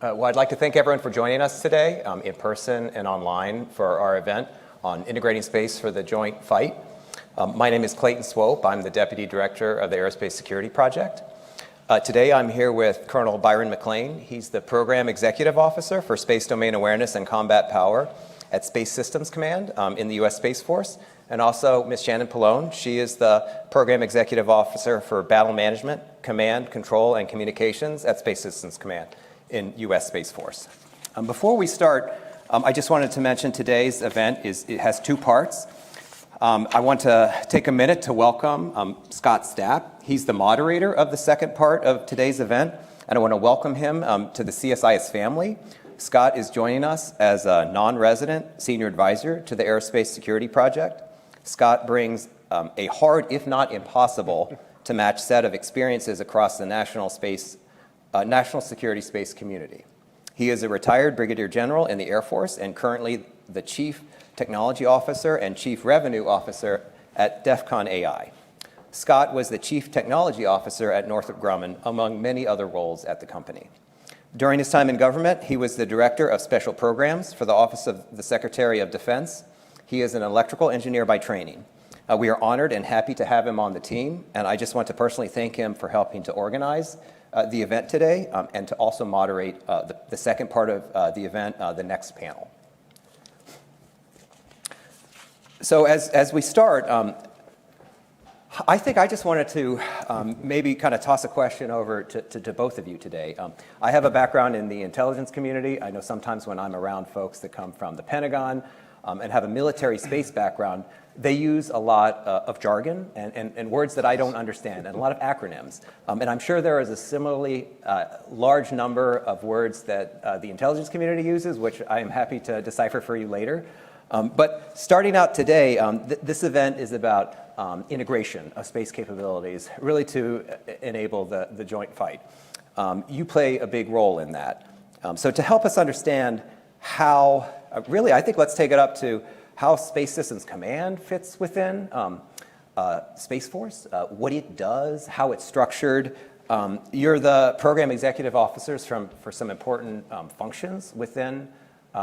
Well, I'd like to thank everyone for joining us today, in person and online, for our event on integrating space for the joint fight. My name is Clayton Swope. I'm the Deputy Director of the Aerospace Security Project. Today I'm here with Colonel Byron McLean. He's the Program Executive Officer for Space Domain Awareness and Combat Power at Space Systems Command in the U.S. Space Force. And also Ms. Shannon Pallone. She is the Program Executive Officer for Battle Management, Command, Control, and Communications at Space Systems Command in U.S. Space Force. Before we start, I just wanted to mention today's event it has two parts. I want to take a minute to welcome Scott Stapp. He's the moderator of the second part of today's event, and I want to welcome him to the CSIS family. Scott is joining us as a non-resident senior advisor to the Aerospace Security Project. Scott brings a hard, if not impossible, to match set of experiences across the national security space community. He is a retired brigadier general in the Air Force and currently the Chief Technology Officer and Chief Revenue Officer at DEF CON AI. Scott was the Chief Technology Officer at Northrop Grumman, among many other roles at the company. During his time in government, he was the Director of Special Programs for the Office of the Secretary of Defense. He is an electrical engineer by training. We are honored and happy to have him on the team, and I just want to personally thank him for helping to organize the event today and to also moderate the second part of the event, the next panel. So as we start, I think I just wanted to maybe kind of toss a question over to both of you today. I have a background in the intelligence community. I know sometimes when I'm around folks that come from the Pentagon and have a military space background, they use a lot of jargon and words that I don't understand, and a lot of acronyms. And I'm sure there is a similarly large number of words that the intelligence community uses, which I am happy to decipher for you later. But starting out today, this event is about integration of space capabilities, really to enable the joint fight. You play a big role in that. So to help us understand how, really, I think let's take it up to how Space Systems Command fits within Space Force, what it does, how it's structured. You're the program executive officers for some important functions within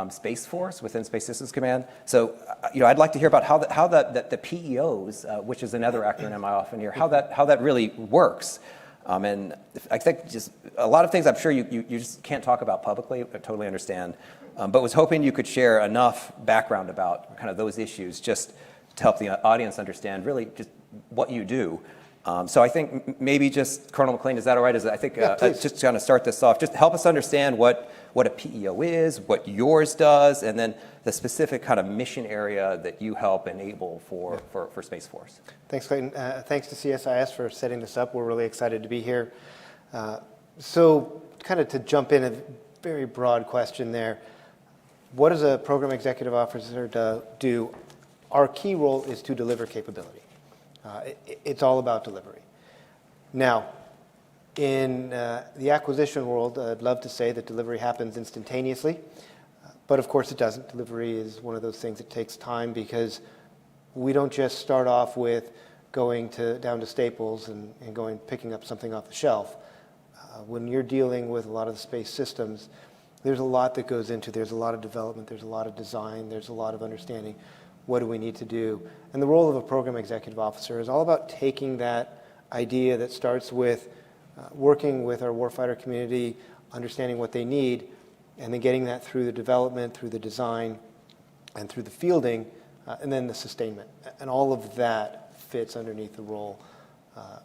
Space Force, within Space Systems Command. So, I'd like to hear about how the PEOs, which is another acronym I often hear, how that really works. And I think just a lot of things I'm sure you just can't talk about publicly. I totally understand. But was hoping you could share enough background about kind of those issues just to help the audience understand really just what you do. So I think maybe just Colonel McLean, is that all right? Just to kind of start this off, just help us understand what a PEO is, what yours does, and then the specific kind of mission area that you help enable for Space Force. Thanks, Clayton. Thanks to CSIS for setting this up. We're really excited to be here. So kind of to jump in, a very broad question there. What does a program executive officer do? Our key role is to deliver capability. It's all about delivery. Now, in the acquisition world, I'd love to say that delivery happens instantaneously, but of course it doesn't. Delivery is one of those things that takes time because we don't just start off with going down to Staples and picking up something off the shelf. When you're dealing with a lot of the space systems, there's a lot that goes into. There's a lot of development. There's a lot of design. There's a lot of understanding. What do we need to do? And the role of a program executive officer is all about taking that idea that starts with working with our warfighter community, understanding what they need, and then getting that through the development, through the design, and through the fielding, and then the sustainment. And all of that fits underneath the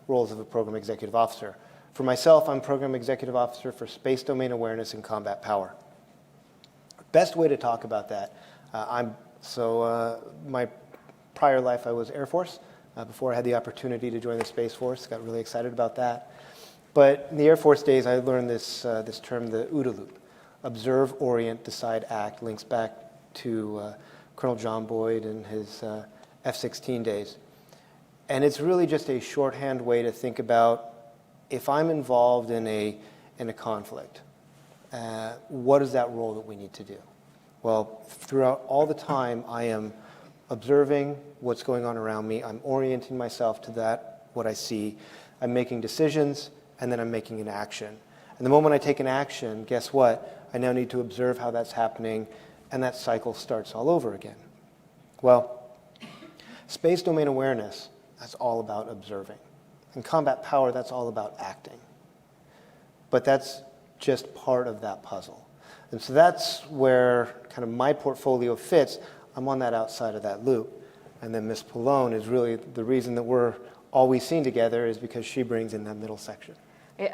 roles of a program executive officer. For myself, I'm Program Executive Officer for Space Domain Awareness and Combat Power. Best way to talk about that, my prior life I was Air Force before I had the opportunity to join the Space Force. Got really excited about that. But in the Air Force days, I learned this term, the OODA loop. Observe, Orient, Decide, Act. Links back to Colonel John Boyd and his F-16 days. And it's really just a shorthand way to think about if I'm involved in a conflict, what is that role that we need to do? Well, throughout all the time, I am observing what's going on around me. I'm orienting myself to that, what I see. I'm making decisions, and then I'm making an action. And the moment I take an action, guess what? I now need to observe how that's happening, and that cycle starts all over again. Well, space domain awareness, that's all about observing. And combat power, that's all about acting. But that's just part of that puzzle. And so that's where kind of my portfolio fits. I'm on that outside of that loop. And then Ms. Pallone is really the reason that we're always seen together is because she brings in that middle section.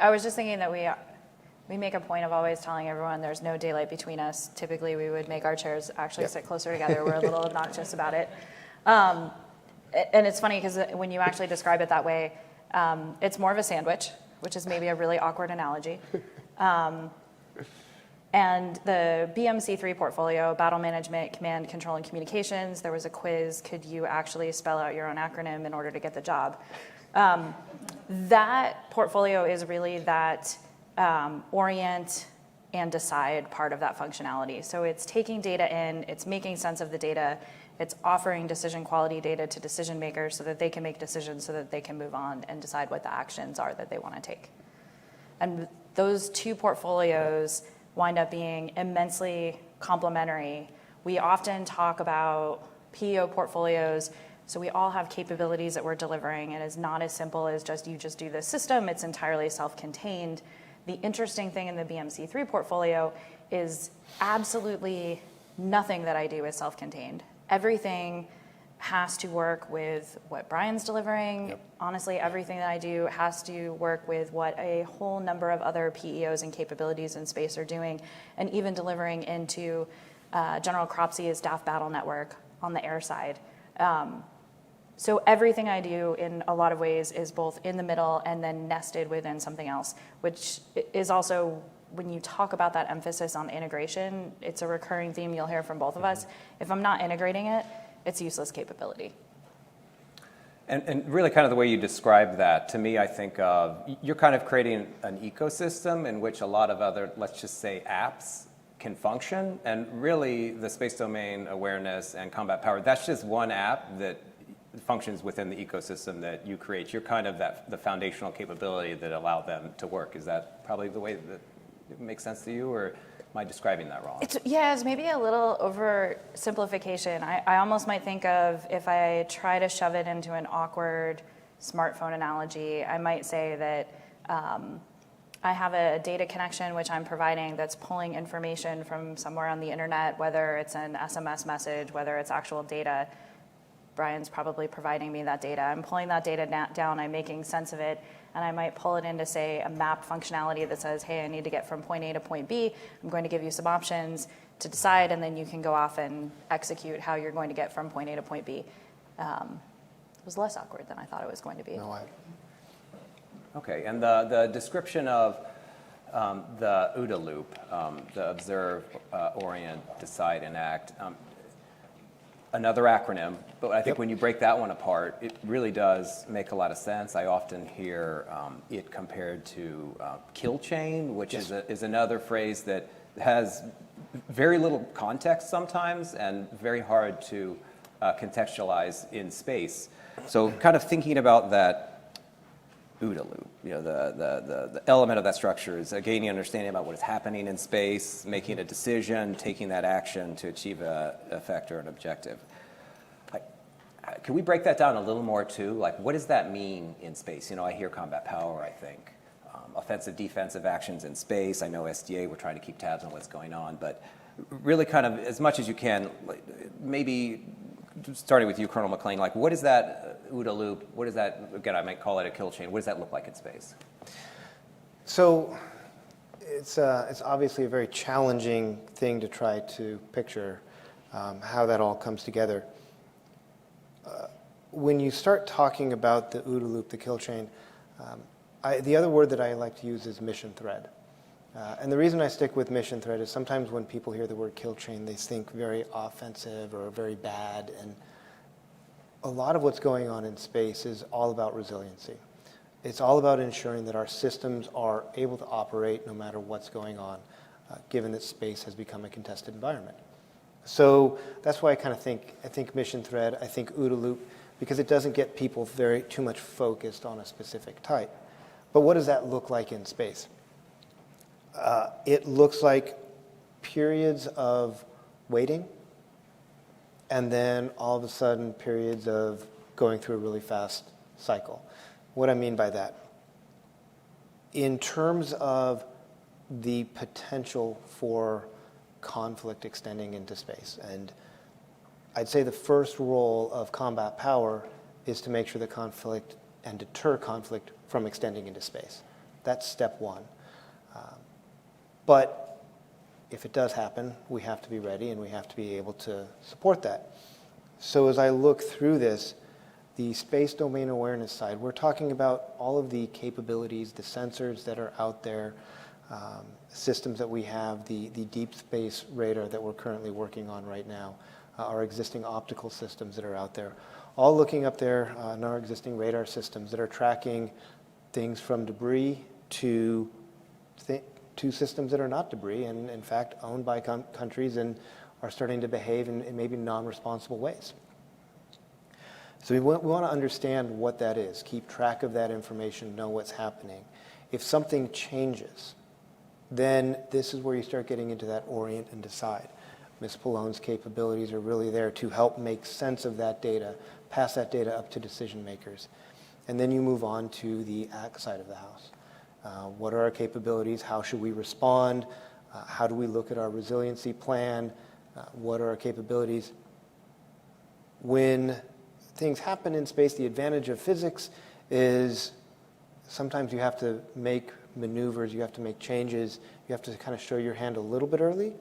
I was just thinking that we make a point of always telling everyone there's no daylight between us. Typically, we would make our chairs actually sit closer together. We're a little obnoxious about it. And it's funny because when you actually describe it that way, it's more of a sandwich, which is maybe a really awkward analogy. And the BMC3 portfolio, Battle Management, Command, Control, and Communications, there was a quiz. Could you actually spell out your own acronym in order to get the job? That portfolio is really that orient and decide part of that functionality. So it's taking data in, it's making sense of the data, it's offering decision quality data to decision makers so that they can make decisions so that they can move on and decide what the actions are that they want to take. And those two portfolios wind up being immensely complementary. We often talk about PEO portfolios, so we all have capabilities that we're delivering, and it's not as simple as you just do this system, it's entirely self-contained. The interesting thing in the BMC3 portfolio is absolutely nothing that I do is self-contained. Everything has to work with what Brian's delivering. Yep. Honestly, everything that I do has to work with what a whole number of other PEOs and capabilities in space are doing, and even delivering into General Cropsy's DAF Battle Network on the air side. So everything I do in a lot of ways is both in the middle and then nested within something else, which is also, when you talk about that emphasis on integration, it's a recurring theme you'll hear from both of us. If I'm not integrating it, it's useless capability. And really kind of the way you describe that, to me, I think you're kind of creating an ecosystem in which a lot of other, let's just say, apps can function. And really, the space domain awareness and combat power, that's just one app that functions within the ecosystem that you create. You're kind of the foundational capability that allow them to work. Is that probably the way that it makes sense to you, or am I describing that wrong? It's maybe a little oversimplification. I almost might think of, if I try to shove it into an awkward smartphone analogy, I might say that I have a data connection which I'm providing that's pulling information from somewhere on the internet, whether it's an SMS message, whether it's actual data. Brian's probably providing me that data. I'm pulling that data down, I'm making sense of it, and I might pull it into, say, a map functionality that says, hey, I need to get from point A to point B. I'm going to give you some options to decide, and then you can go off and execute how you're going to get from point A to point B. It was less awkward than I thought it was going to be. Okay, and the description of the OODA loop, the observe, orient, decide, and act, another acronym, but I think when you break that one apart, it really does make a lot of sense. I often hear it compared to kill chain, which is another phrase that has very little context sometimes and very hard to contextualize in space. So kind of thinking about that OODA loop, the element of that structure is gaining understanding about what is happening in space, making a decision, taking that action to achieve an effect or an objective. Can we break that down a little more too? Like, what does that mean in space? I hear combat power, I think. Offensive, defensive actions in space. I know SDA, we're trying to keep tabs on what's going on, but really kind of as much as you can, maybe starting with you, Colonel McLean, like what is that OODA loop? What is that, again, I might call it a kill chain. What does that look like in space? So it's obviously a very challenging thing to try to picture how that all comes together. When you start talking about the OODA loop, the kill chain, the other word that I like to use is mission thread. And the reason I stick with mission thread is sometimes when people hear the word kill chain, they think very offensive or very bad. And a lot of what's going on in space is all about resiliency. It's all about ensuring that our systems are able to operate no matter what's going on, given that space has become a contested environment. So that's why I think mission thread, I think OODA loop, because it doesn't get people too much focused on a specific type. But what does that look like in space? It looks like periods of waiting, and then all of a sudden periods of going through a really fast cycle. What I mean by that, in terms of the potential for conflict extending into space, and I'd say the first role of combat power is to make sure that conflict and deter conflict from extending into space. That's step one. But if it does happen, we have to be ready and we have to be able to support that. So as I look through this, the space domain awareness side, we're talking about all of the capabilities, the sensors that are out there, systems that we have, the deep space radar that we're currently working on right now, our existing optical systems that are out there, all looking up there in our existing radar systems that are tracking things from debris to systems that are not debris and in fact owned by countries and are starting to behave in maybe non-responsible ways. So we want to understand what that is, keep track of that information, know what's happening. If something changes, then this is where you start getting into that orient and decide. Ms. Pallone's capabilities are really there to help make sense of that data, pass that data up to decision makers. And then you move on to the act side of the house. What are our capabilities? How should we respond? How do we look at our resiliency plan? What are our capabilities? When things happen in space, the advantage of physics is sometimes you have to make maneuvers, you have to make changes, you have to kind of show your hand a little bit early,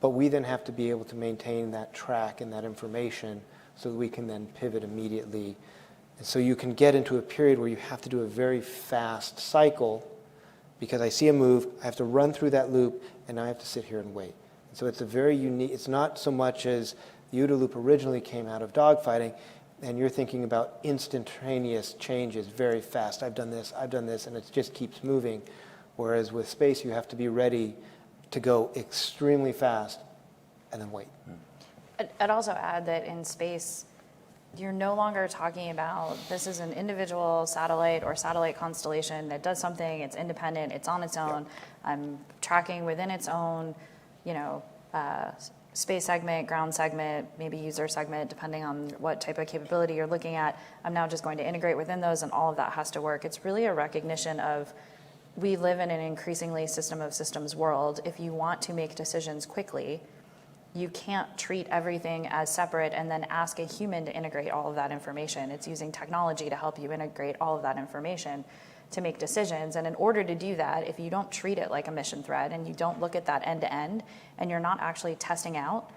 but we then have to be able to maintain that track and that information so that we can then pivot immediately. And so you can get into a period where you have to do a very fast cycle because I see a move, I have to run through that loop, and now I have to sit here and wait. And so it's a very unique, it's not so much as the OODA loop originally came out of dogfighting, and you're thinking about instantaneous changes very fast. I've done this, and it just keeps moving. Whereas with space, you have to be ready to go extremely fast and then wait. I'd also add that in space, you're no longer talking about this is an individual satellite or satellite constellation that does something, it's independent, it's on its own, I'm tracking within its own, space segment, ground segment, maybe user segment, depending on what type of capability you're looking at. I'm now just going to integrate within those, and all of that has to work. It's really a recognition of we live in an increasingly system of systems world. If you want to make decisions quickly, you can't treat everything as separate and then ask a human to integrate all of that information. It's using technology to help you integrate all of that information to make decisions. And in order to do that, if you don't treat it like a mission thread and you don't look at that end to end, and you're not actually testing out,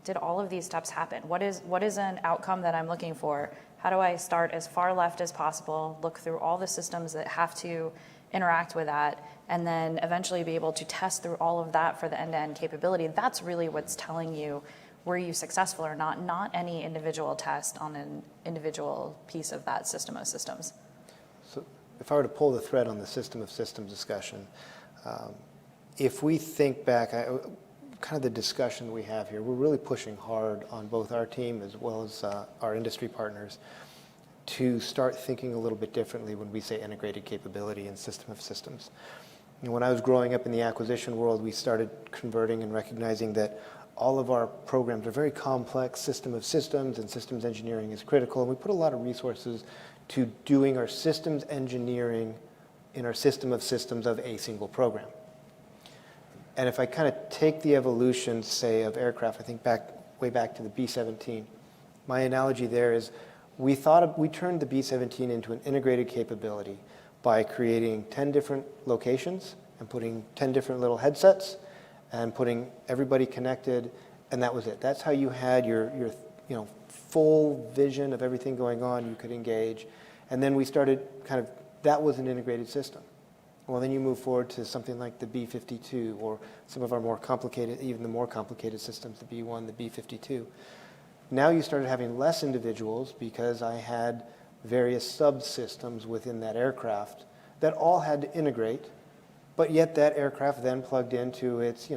did all of these steps happen? What is an outcome that I'm looking for? How do I start as far left as possible, look through all the systems that have to interact with that, and then eventually be able to test through all of that for the end-to-end capability? That's really what's telling you, were you successful or not any individual test on an individual piece of that system of systems. So if I were to pull the thread on the system of systems discussion, if we think back, kind of the discussion we have here, we're really pushing hard on both our team as well as our industry partners to start thinking a little bit differently when we say integrated capability and system of systems. When I was growing up in the acquisition world, we started converting and recognizing that all of our programs are very complex system of systems, and systems engineering is critical, and we put a lot of resources to doing our systems engineering in our system of systems of a single program. And if I kind of take the evolution, say, of aircraft, I think way back to the B-17, my analogy there is we turned the B-17 into an integrated capability by creating 10 different locations and putting 10 different little headsets and putting everybody connected, and that was it. That's how you had your full vision of everything going on. You could engage. And then we started that was an integrated system. Well, then you move forward to something like the B-52 or some of our more complicated, even the more complicated systems, the B-1, the B-52. Now you started having less individuals because I had various subsystems within that aircraft that all had to integrate, but yet that aircraft then plugged into its,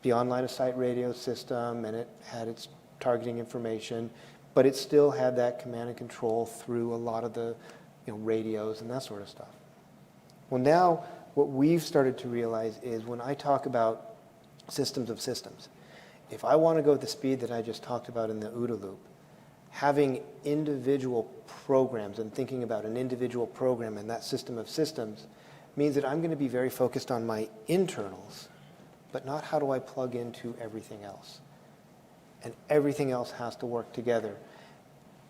beyond line of sight radio system, and it had its targeting information, but it still had that command and control through a lot of the radios and that sort of stuff. Well, now what we've started to realize is when I talk about systems of systems. If I want to go at the speed that I just talked about in the OODA loop, having individual programs and thinking about an individual program in that system of systems means that I'm going to be very focused on my internals, but not how do I plug into everything else. And everything else has to work together.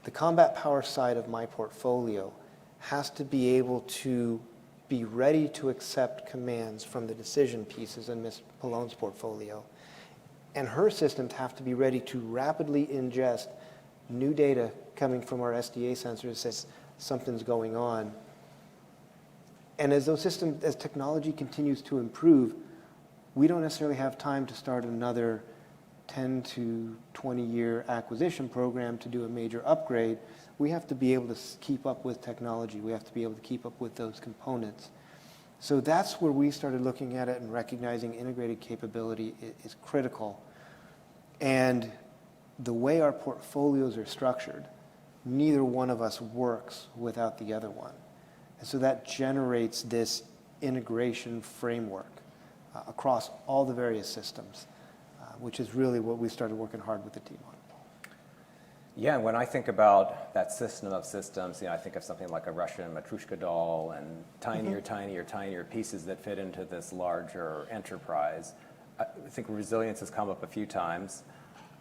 The combat power side of my portfolio has to be able to be ready to accept commands from the decision pieces in Ms. Palone's portfolio. And her systems have to be ready to rapidly ingest new data coming from our SDA sensors that says something's going on. And as those systems, as technology continues to improve, we don't necessarily have time to start another 10 to 20-year acquisition program to do a major upgrade. We have to be able to keep up with technology. We have to be able to keep up with those components. So that's where we started looking at it and recognizing integrated capability is critical. And the way our portfolios are structured, neither one of us works without the other one. And so that generates this integration framework across all the various systems, which is really what we started working hard with the team on. Yeah, and when I think about that system of systems, I think of something like a Russian Matryoshka doll and tinier pieces that fit into this larger enterprise. I think resilience has come up a few times.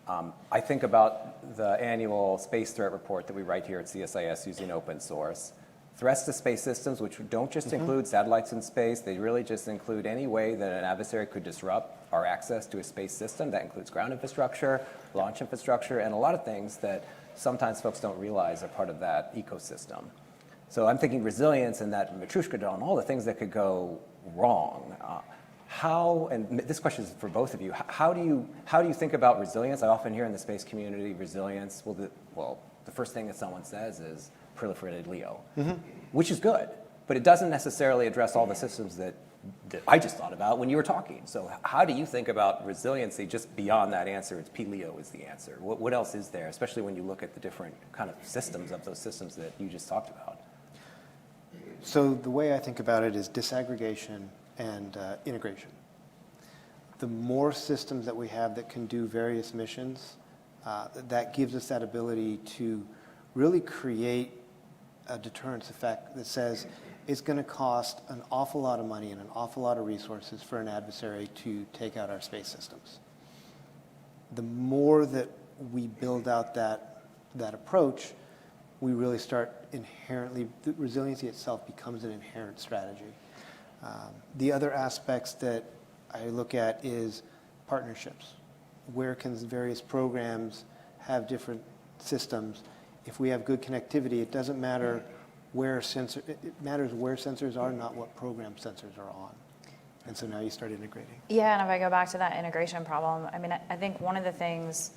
I think about the annual space threat report that we write here at CSIS using open source. Threats to space systems, which don't just include satellites in space, they really just include any way that an adversary could disrupt our access to a space system. That includes ground infrastructure, launch infrastructure, and a lot of things that sometimes folks don't realize are part of that ecosystem. So I'm thinking resilience and that Matryoshka doll and all the things that could go wrong. How, and this question is for both of you, how do you think about resilience? I often hear in the space community resilience, the first thing that someone says is proliferated LEO, which is good, but it doesn't necessarily address all the systems that I just thought about when you were talking. So how do you think about resiliency just beyond that answer? It's PLEO is the answer. What else is there, especially when you look at the different kind of systems of those systems that you just talked about? So the way I think about it is disaggregation and integration. The more systems that we have that can do various missions, that gives us that ability to really create a deterrence effect that says it's going to cost an awful lot of money and an awful lot of resources for an adversary to take out our space systems. The more that we build out that approach, we really start inherently, the resiliency itself becomes an inherent strategy. The other aspects that I look at is partnerships. Where can various programs have different systems? If we have good connectivity, it doesn't matter where it matters where sensors are, not what program sensors are on. And so now you start integrating. Yeah, and if I go back to that integration problem, I mean, I think one of the things,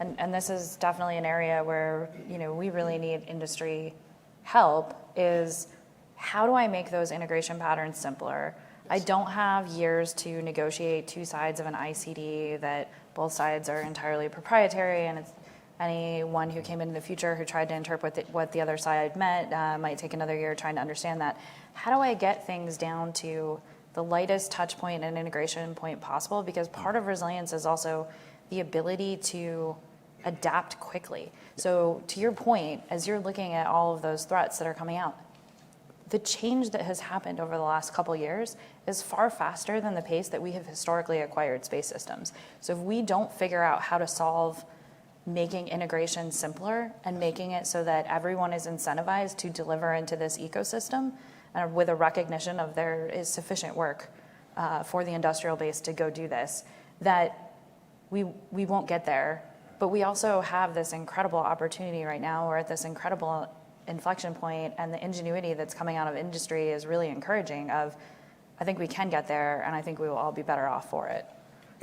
and this is definitely an area where, we really need industry help, is how do I make those integration patterns simpler? I don't have years to negotiate two sides of an ICD that both sides are entirely proprietary, and it's anyone who came into the future who tried to interpret what the other side meant might take another year trying to understand that. How do I get things down to the lightest touch point and integration point possible? Because part of resilience is also the ability to adapt quickly. So to your point, as you're looking at all of those threats that are coming out, the change that has happened over the last couple years is far faster than the pace that we have historically acquired space systems. So if we don't figure out how to solve making integration simpler and making it so that everyone is incentivized to deliver into this ecosystem with a recognition of there is sufficient work for the industrial base to go do this, that we won't get there. But we also have this incredible opportunity right now. We're at this incredible inflection point, and the ingenuity that's coming out of industry is really encouraging of, I think we can get there, and I think we will all be better off for it.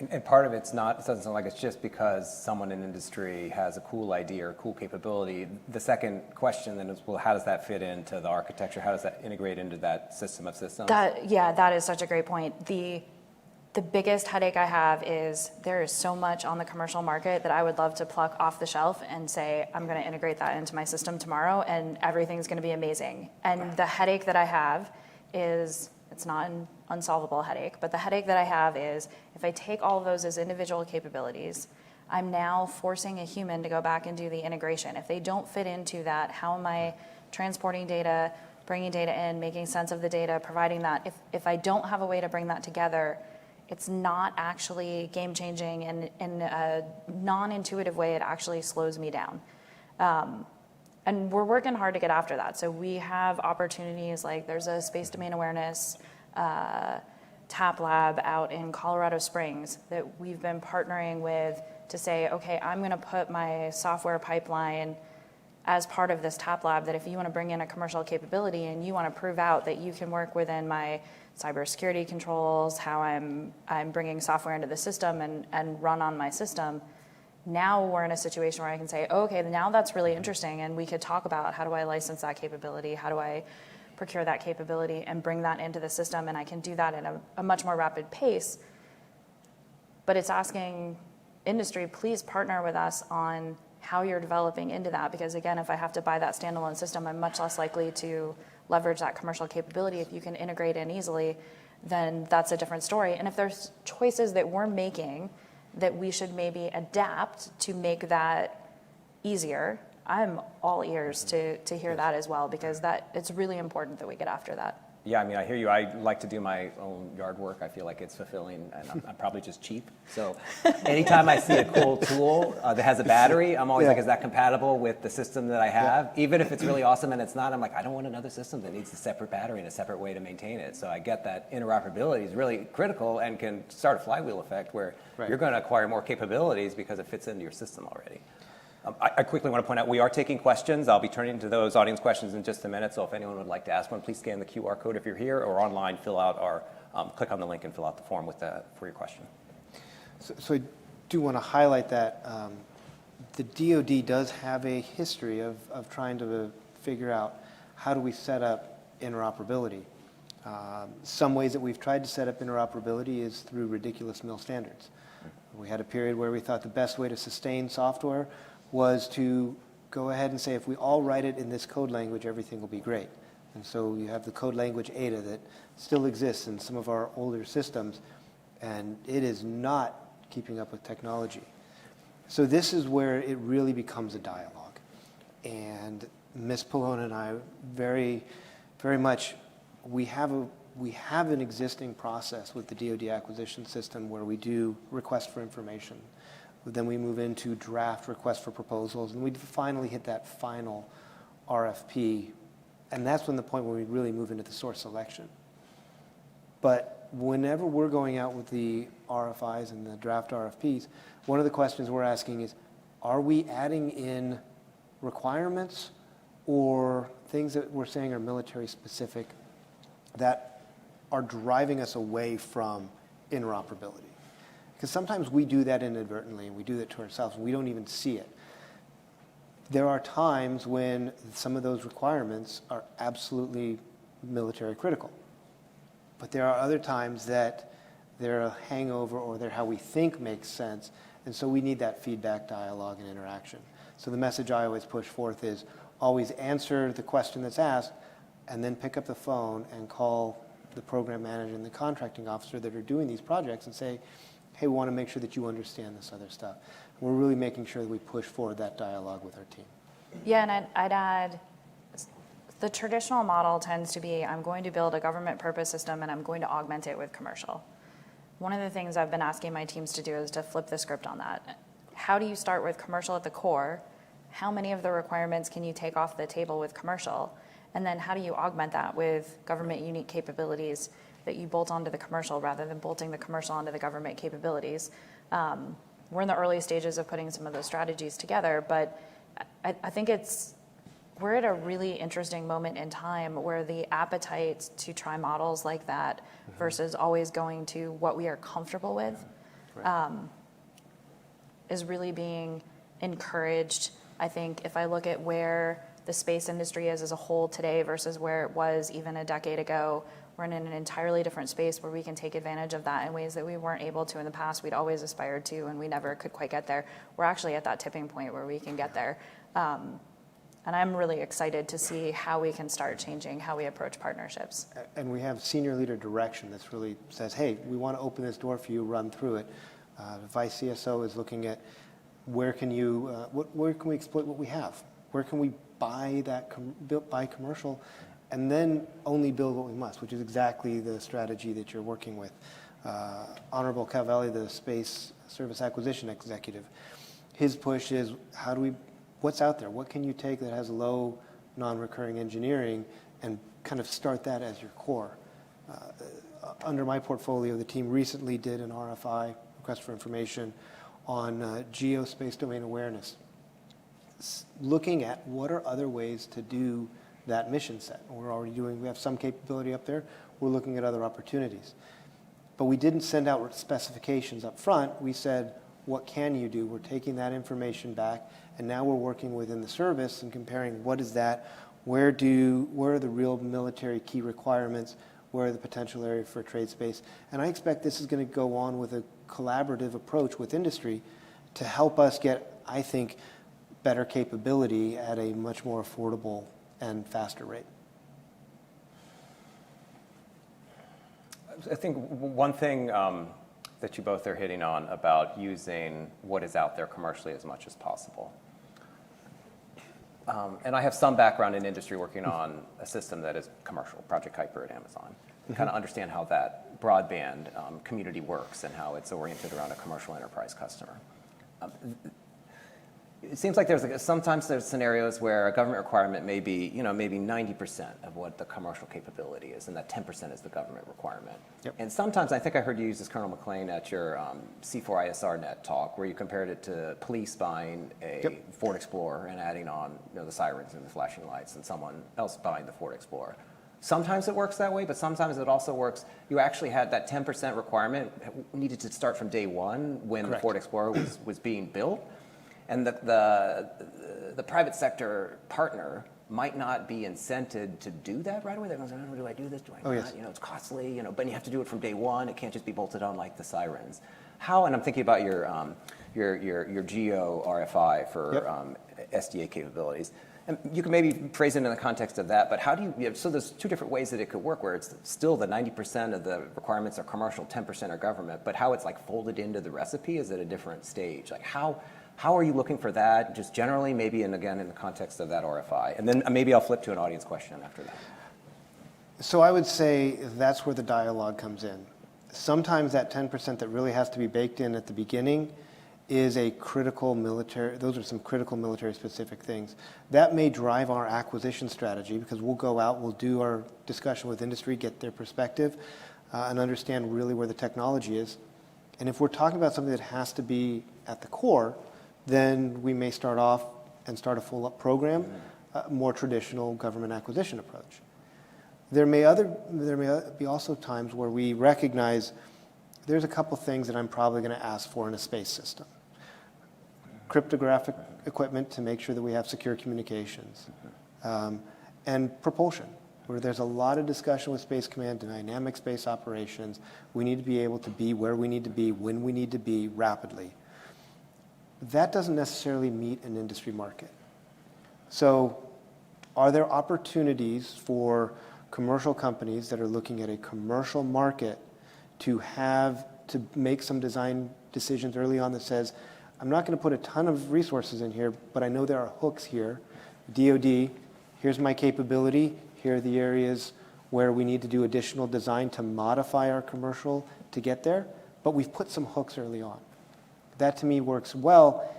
And part of it doesn't sound like it's just because someone in industry has a cool idea or a cool capability. The second question then is, well, how does that fit into the architecture? How does that integrate into that system of systems? That is such a great point. The biggest headache I have is there is so much on the commercial market that I would love to pluck off the shelf and say, I'm going to integrate that into my system tomorrow and everything's going to be amazing. And the headache that I have is, It's not an unsolvable headache, but the headache that I have is if I take all of those as individual capabilities, I'm now forcing a human to go back and do the integration. If they don't fit into that, how am I transporting data, bringing data in, making sense of the data, providing that? If I don't have a way to bring that together, it's not actually game-changing, and in a non-intuitive way, it actually slows me down. And we're working hard to get after that. So we have opportunities like there's a space domain awareness TAP lab out in Colorado Springs that we've been partnering with to say, okay, I'm going to put my software pipeline as part of this TAP lab, that if you want to bring in a commercial capability and you want to prove out that you can work within my cybersecurity controls, how I'm bringing software into the system and run on my system, now we're in a situation where I can say, oh, okay, now that's really interesting, and we could talk about how do I license that capability, how do I procure that capability and bring that into the system, and I can do that in a much more rapid pace. But it's asking industry, please partner with us on how you're developing into that, because again, if I have to buy that standalone system, I'm much less likely to leverage that commercial capability. If you can integrate in easily, then that's a different story. And if there's choices that we're making that we should maybe adapt to make that easier, I'm all ears to hear that as well, because it's really important that we get after that. Yeah, I mean, I hear you. I like to do my own yard work. I feel like it's fulfilling, and I'm probably just cheap. So anytime I see a cool tool that has a battery, I'm always like, is that compatible with the system that I have? Yeah. Even if it's really awesome and it's not, I'm like, I don't want another system that needs a separate battery and a separate way to maintain it. So I get that interoperability is really critical and can start a flywheel effect where you're going to acquire more capabilities because it fits into your system already. I quickly want to point out we are taking questions. I'll be turning to those audience questions in just a minute. So if anyone would like to ask one, please scan the QR code if you're here, or online, fill out our click on the link and fill out the form for your question. So I do want to highlight that the DoD does have a history of trying to figure out how do we set up interoperability. Some ways that we've tried to set up interoperability is through ridiculous mil standards. We had a period where we thought the best way to sustain software was to go ahead and say, if we all write it in this code language, everything will be great. And so you have the code language OODA that still exists in some of our older systems, and it is not keeping up with technology. So this is where it really becomes a dialogue. And Ms. Pallone and I very, very much, we have an existing process with the DoD acquisition system where we do request for information. Then we move into draft request for proposals, and we finally hit that final RFP. And that's when the point where we really move into the source selection. But whenever we're going out with the RFIs and the draft RFPs, one of the questions we're asking is, are we adding in requirements or things that we're saying are military specific that are driving us away from interoperability? Because sometimes we do that inadvertently, and we do that to ourselves, and we don't even see it. There are times when some of those requirements are absolutely military critical. But there are other times that they're a hangover, or they're how we think makes sense, and so we need that feedback, dialogue, and interaction. So the message I always push forth is always answer the question that's asked, and then pick up the phone and call the program manager and the contracting officer that are doing these projects and say, hey, we want to make sure that you understand this other stuff. We're really making sure that we push forward that dialogue with our team. Yeah, and I'd add, the traditional model tends to be, I'm going to build a government purpose system and I'm going to augment it with commercial. One of the things I've been asking my teams to do is to flip the script on that. How do you start with commercial at the core? How many of the requirements can you take off the table with commercial? And then how do you augment that with government unique capabilities that you bolt onto the commercial rather than bolting the commercial onto the government capabilities? We're in the early stages of putting some of those strategies together, but I think we're at a really interesting moment in time where the appetite to try models like that versus always going to what we are comfortable with is really being encouraged. I think if I look at where the space industry is as a whole today versus where it was even a decade ago, we're in an entirely different space where we can take advantage of that in ways that we weren't able to in the past. We'd always aspired to, and we never could quite get there. We're actually at that tipping point where we can get there. And I'm really excited to see how we can start changing how we approach partnerships. And we have senior leader direction that's really says, hey, we want to open this door for you, run through it. The vice CSO is looking at where can we exploit what we have? Where can we buy buy commercial and then only build what we must, which is exactly the strategy that you're working with. Honorable Cavalli, the Space Service Acquisition Executive, his push is what's out there? What can you take that has low non-recurring engineering and kind of start that as your core? Under my portfolio, the team recently did an RFI, request for information, on geospace domain awareness, looking at what are other ways to do that mission set. We have some capability up there. We're looking at other opportunities. But we didn't send out specifications up front. We said, what can you do? We're taking that information back, and now we're working within the service and comparing what is that, where are the real military key requirements, where are the potential areas for trade space. And I expect this is going to go on with a collaborative approach with industry to help us get, I think, better capability at a much more affordable and faster rate. I think one thing that you both are hitting on about using what is out there commercially as much as possible. And I have some background in industry working on a system that is commercial, Project Kuiper at Amazon. Kind of understand how that broadband community works and how it's oriented around a commercial enterprise customer. It seems like sometimes there's scenarios where a government requirement may be, maybe 90% of what the commercial capability is, and that 10% is the government requirement. Yep. And sometimes, I think I heard you use this, Colonel McLean, at your C4ISRnet talk, where you compared it to police buying a Ford Explorer and adding on, the sirens and the flashing lights, and someone else buying the Ford Explorer. Sometimes it works that way, but sometimes it also works. You actually had that 10% requirement needed to start from day one when Correct. the Ford Explorer was being built. And the private sector partner might not be incented to do that right away. They're going to say, do I do this? Do I not? Yes. It's costly, but you have to do it from day one. It can't just be bolted on like the sirens. How, and I'm thinking about your Geo RFI for SDA capabilities. And you can maybe phrase it in the context of that, but how do you, so there's two different ways that it could work, where it's still the 90% of the requirements are commercial, 10% are government, but how it's like folded into the recipe is at a different stage. Like how are you looking for that, just generally, maybe, and again, in the context of that RFI? And then maybe I'll flip to an audience question after that. So I would say that's where the dialogue comes in. Sometimes that 10% that really has to be baked in at the beginning is a critical military, those are some critical military specific things. That may drive our acquisition strategy, because we'll go out, we'll do our discussion with industry, get their perspective, and understand really where the technology is. And if we're talking about something that has to be at the core, then we may start off and start a full-up program, more traditional government acquisition approach. There may be also times where we recognize there's a couple things that I'm probably going to ask for in a space system. Cryptographic equipment to make sure that we have secure communications, and propulsion, where there's a lot of discussion with Space Command and dynamic space operations. We need to be able to be where we need to be, when we need to be, rapidly. That doesn't necessarily meet an industry market. So are there opportunities for commercial companies that are looking at a commercial market to make some design decisions early on that says, I'm not going to put a ton of resources in here, but I know there are hooks here. DoD, here's my capability. Here are the areas where we need to do additional design to modify our commercial to get there, but we've put some hooks early on. That to me works well,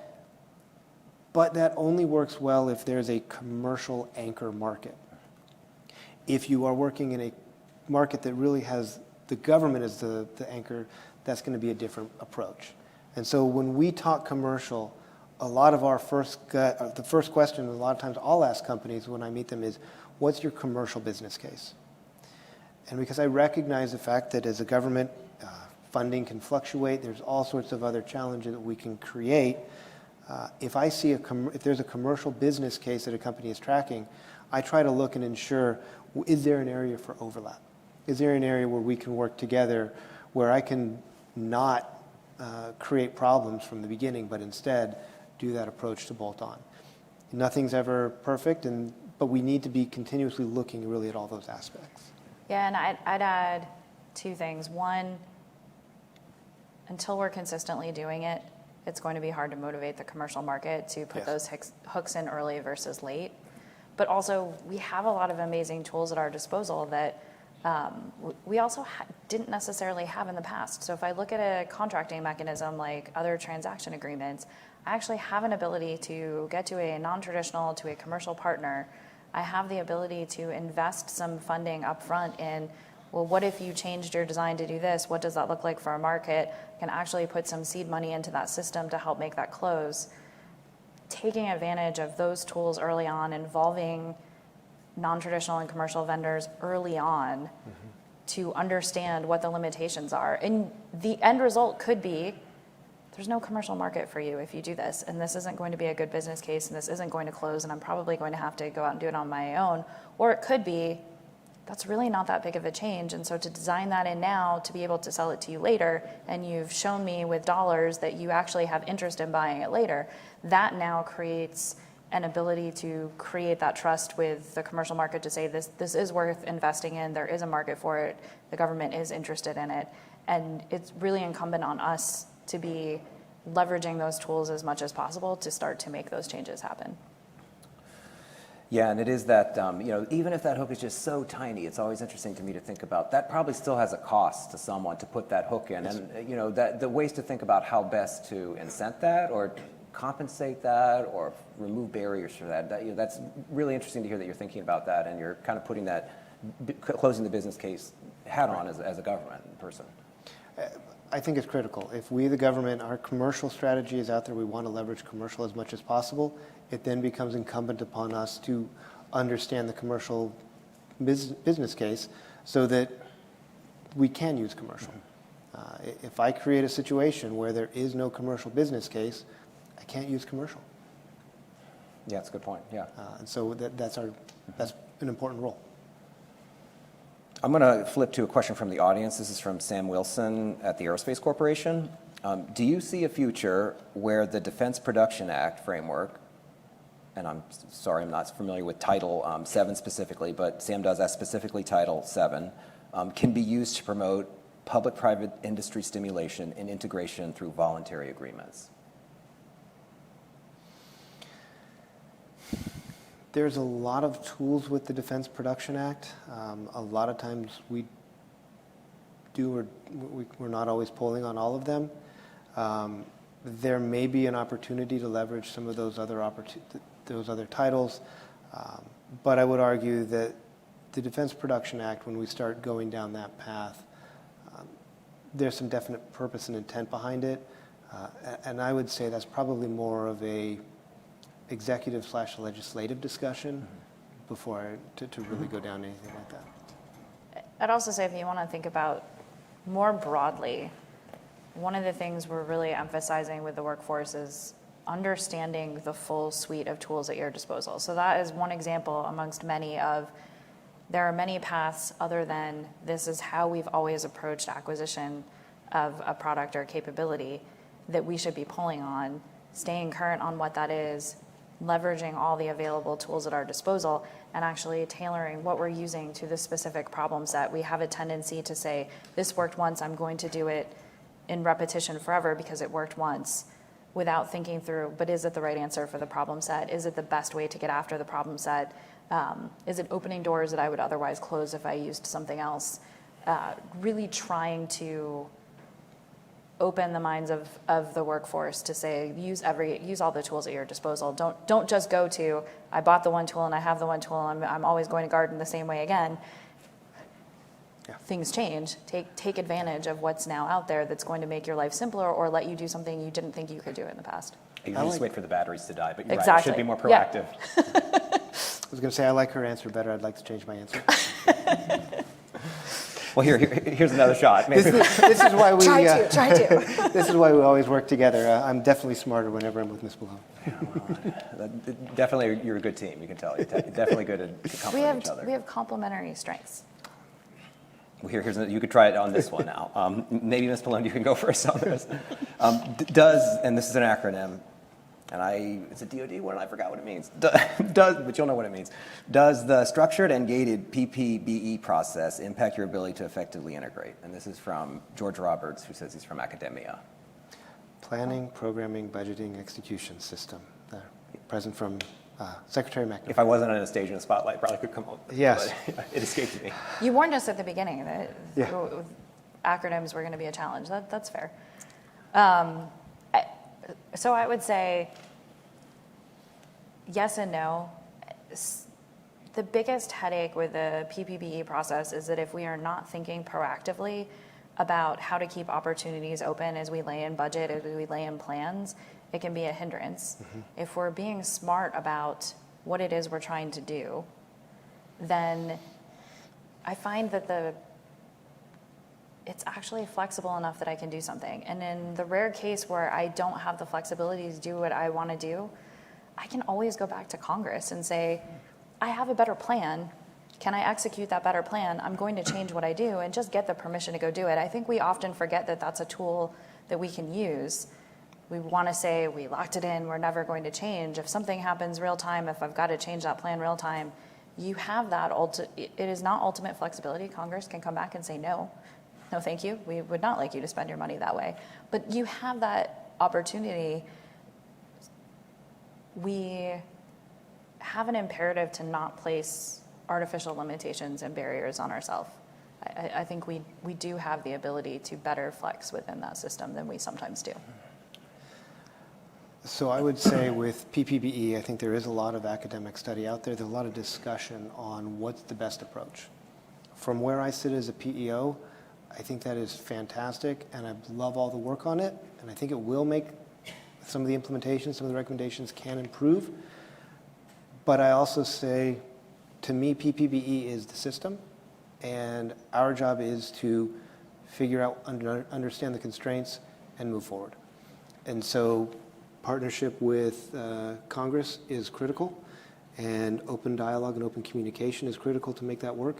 but that only works well if there's a commercial anchor market. If you are working in a market that really has the government as the anchor, that's going to be a different approach. And so when we talk commercial, a lot of our the first question a lot of times I'll ask companies when I meet them is, what's your commercial business case? And because I recognize the fact that as a government, funding can fluctuate, there's all sorts of other challenges that we can create. If there's a commercial business case that a company is tracking, I try to look and ensure, is there an area for overlap? Is there an area where we can work together, where I can not create problems from the beginning, but instead do that approach to bolt on? nothing's ever perfect, but we need to be continuously looking really at all those aspects. Yeah, and I'd add two things. One, until we're consistently doing it, it's going to be hard to motivate the commercial market to put those hooks in early versus late. But also, we have a lot of amazing tools at our disposal that we also didn't necessarily have in the past. So if I look at a contracting mechanism like other transaction agreements, I actually have an ability to get to a non-traditional, to a commercial partner. I have the ability to invest some funding up front in, well, what if you changed your design to do this? What does that look like for our market? I can actually put some seed money into that system to help make that close. Taking advantage of those tools early on, involving non-traditional and commercial vendors early on to understand what the limitations are. And the end result could be, there's no commercial market for you if you do this, and this isn't going to be a good business case, and this isn't going to close, and I'm probably going to have to go out and do it on my own. Or it could be, that's really not that big of a change, and so to design that in now to be able to sell it to you later, and you've shown me with dollars that you actually have interest in buying it later, that now creates an ability to create that trust with the commercial market to say this is worth investing in, there is a market for it, the government is interested in it, and it's really incumbent on us to be leveraging those tools as much as possible to start to make those changes happen. Yeah, and it is that, even if that hook is just so tiny, it's always interesting to me to think about, that probably still has a cost to someone to put that hook in. Yes. And, that the ways to think about how best to incent that or compensate that or remove barriers for that, that's really interesting to hear that you're thinking about that and you're kind of putting that, closing the business case hat on as a government person. I think it's critical. If we, the government, our commercial strategy is out there, we want to leverage commercial as much as possible, it then becomes incumbent upon us to understand the commercial business case so that we can use commercial. If I create a situation where there is no commercial business case, I can't use commercial. Yeah, that's a good point, yeah. And so that's an important role. I'm going to flip to a question from the audience. This is from Sam Wilson at the Aerospace Corporation. Do you see a future where the Defense Production Act framework, and I'm sorry, I'm not familiar with Title 7 specifically, but Sam does that specifically, Title 7, can be used to promote public-private industry stimulation and integration through voluntary agreements? There's a lot of tools with the Defense Production Act. A lot of times we're not always pulling on all of them. There may be an opportunity to leverage some of those other titles, but I would argue that the Defense Production Act, when we start going down that path, there's some definite purpose and intent behind it, and I would say that's probably more of a executive/legislative discussion before to really go down anything like that. I'd also say if you want to think about more broadly, one of the things we're really emphasizing with the workforce is understanding the full suite of tools at your disposal. So that is one example amongst many of, there are many paths other than this is how we've always approached acquisition of a product or capability that we should be pulling on, staying current on what that is, leveraging all the available tools at our disposal, and actually tailoring what we're using to the specific problem set. We have a tendency to say, this worked once, I'm going to do it in repetition forever because it worked once, without thinking through, but is it the right answer for the problem set? Is it the best way to get after the problem set? Is it opening doors that I would otherwise close if I used something else? Really trying to open the minds of the workforce to say, use all the tools at your disposal. Don't just go to, I bought the one tool and I have the one tool and I'm always going to garden the same way again. Yeah. Things change. Take advantage of what's now out there that's going to make your life simpler or let you do something you didn't think you could do in the past. You just wait for the batteries to die, but you're exactly. Right, it should be more proactive. Yeah. I was going to say, I like her answer better. I'd like to change my answer. Well, here's another shot. Maybe. This is why we try to. This is why we always work together. I'm definitely smarter whenever I'm with Ms. Malone. Definitely, you're a good team. You can tell. You're definitely good at complementing each other. We have complementary strengths. Well, you could try it on this one now. Maybe Ms. Malone, you can go first on this. Does, and this is an acronym, it's a DoD one, and I forgot what it means. But you'll know what it means. Does the structured and gated PPBE process impact your ability to effectively integrate? And this is from George Roberts, who says he's from academia. Planning, programming, budgeting, execution system. Present from Secretary McNamara. If I wasn't on a stage in a spotlight, I probably could come up with it. Yes. But it escaped me. You warned us at the beginning that Yeah. acronyms were going to be a challenge. That's fair. So I would say yes and no. The biggest headache with the PPBE process is that if we are not thinking proactively about how to keep opportunities open as we lay in budget, as we lay in plans, it can be a hindrance. If we're being smart about what it is we're trying to do, then I find that it's actually flexible enough that I can do something. And in the rare case where I don't have the flexibility to do what I want to do, I can always go back to Congress and say, I have a better plan. Can I execute that better plan? I'm going to change what I do and just get the permission to go do it. I think we often forget that that's a tool that we can use. We want to say we locked it in, we're never going to change. If something happens real time, if I've got to change that plan real time, you have that. It is not ultimate flexibility. Congress can come back and say no. No, thank you. We would not like you to spend your money that way. But you have that opportunity. We have an imperative to not place artificial limitations and barriers on ourselves. I think we do have the ability to better flex within that system than we sometimes do. So I would say with PPBE, I think there is a lot of academic study out there. There's a lot of discussion on what's the best approach. From where I sit as a PEO, I think that is fantastic, and I love all the work on it, and I think it will make some of the implementations, some of the recommendations can improve. But I also say, to me, PPBE is the system, and our job is to figure out, understand the constraints, and move forward. And so partnership with Congress is critical, and open dialogue and open communication is critical to make that work.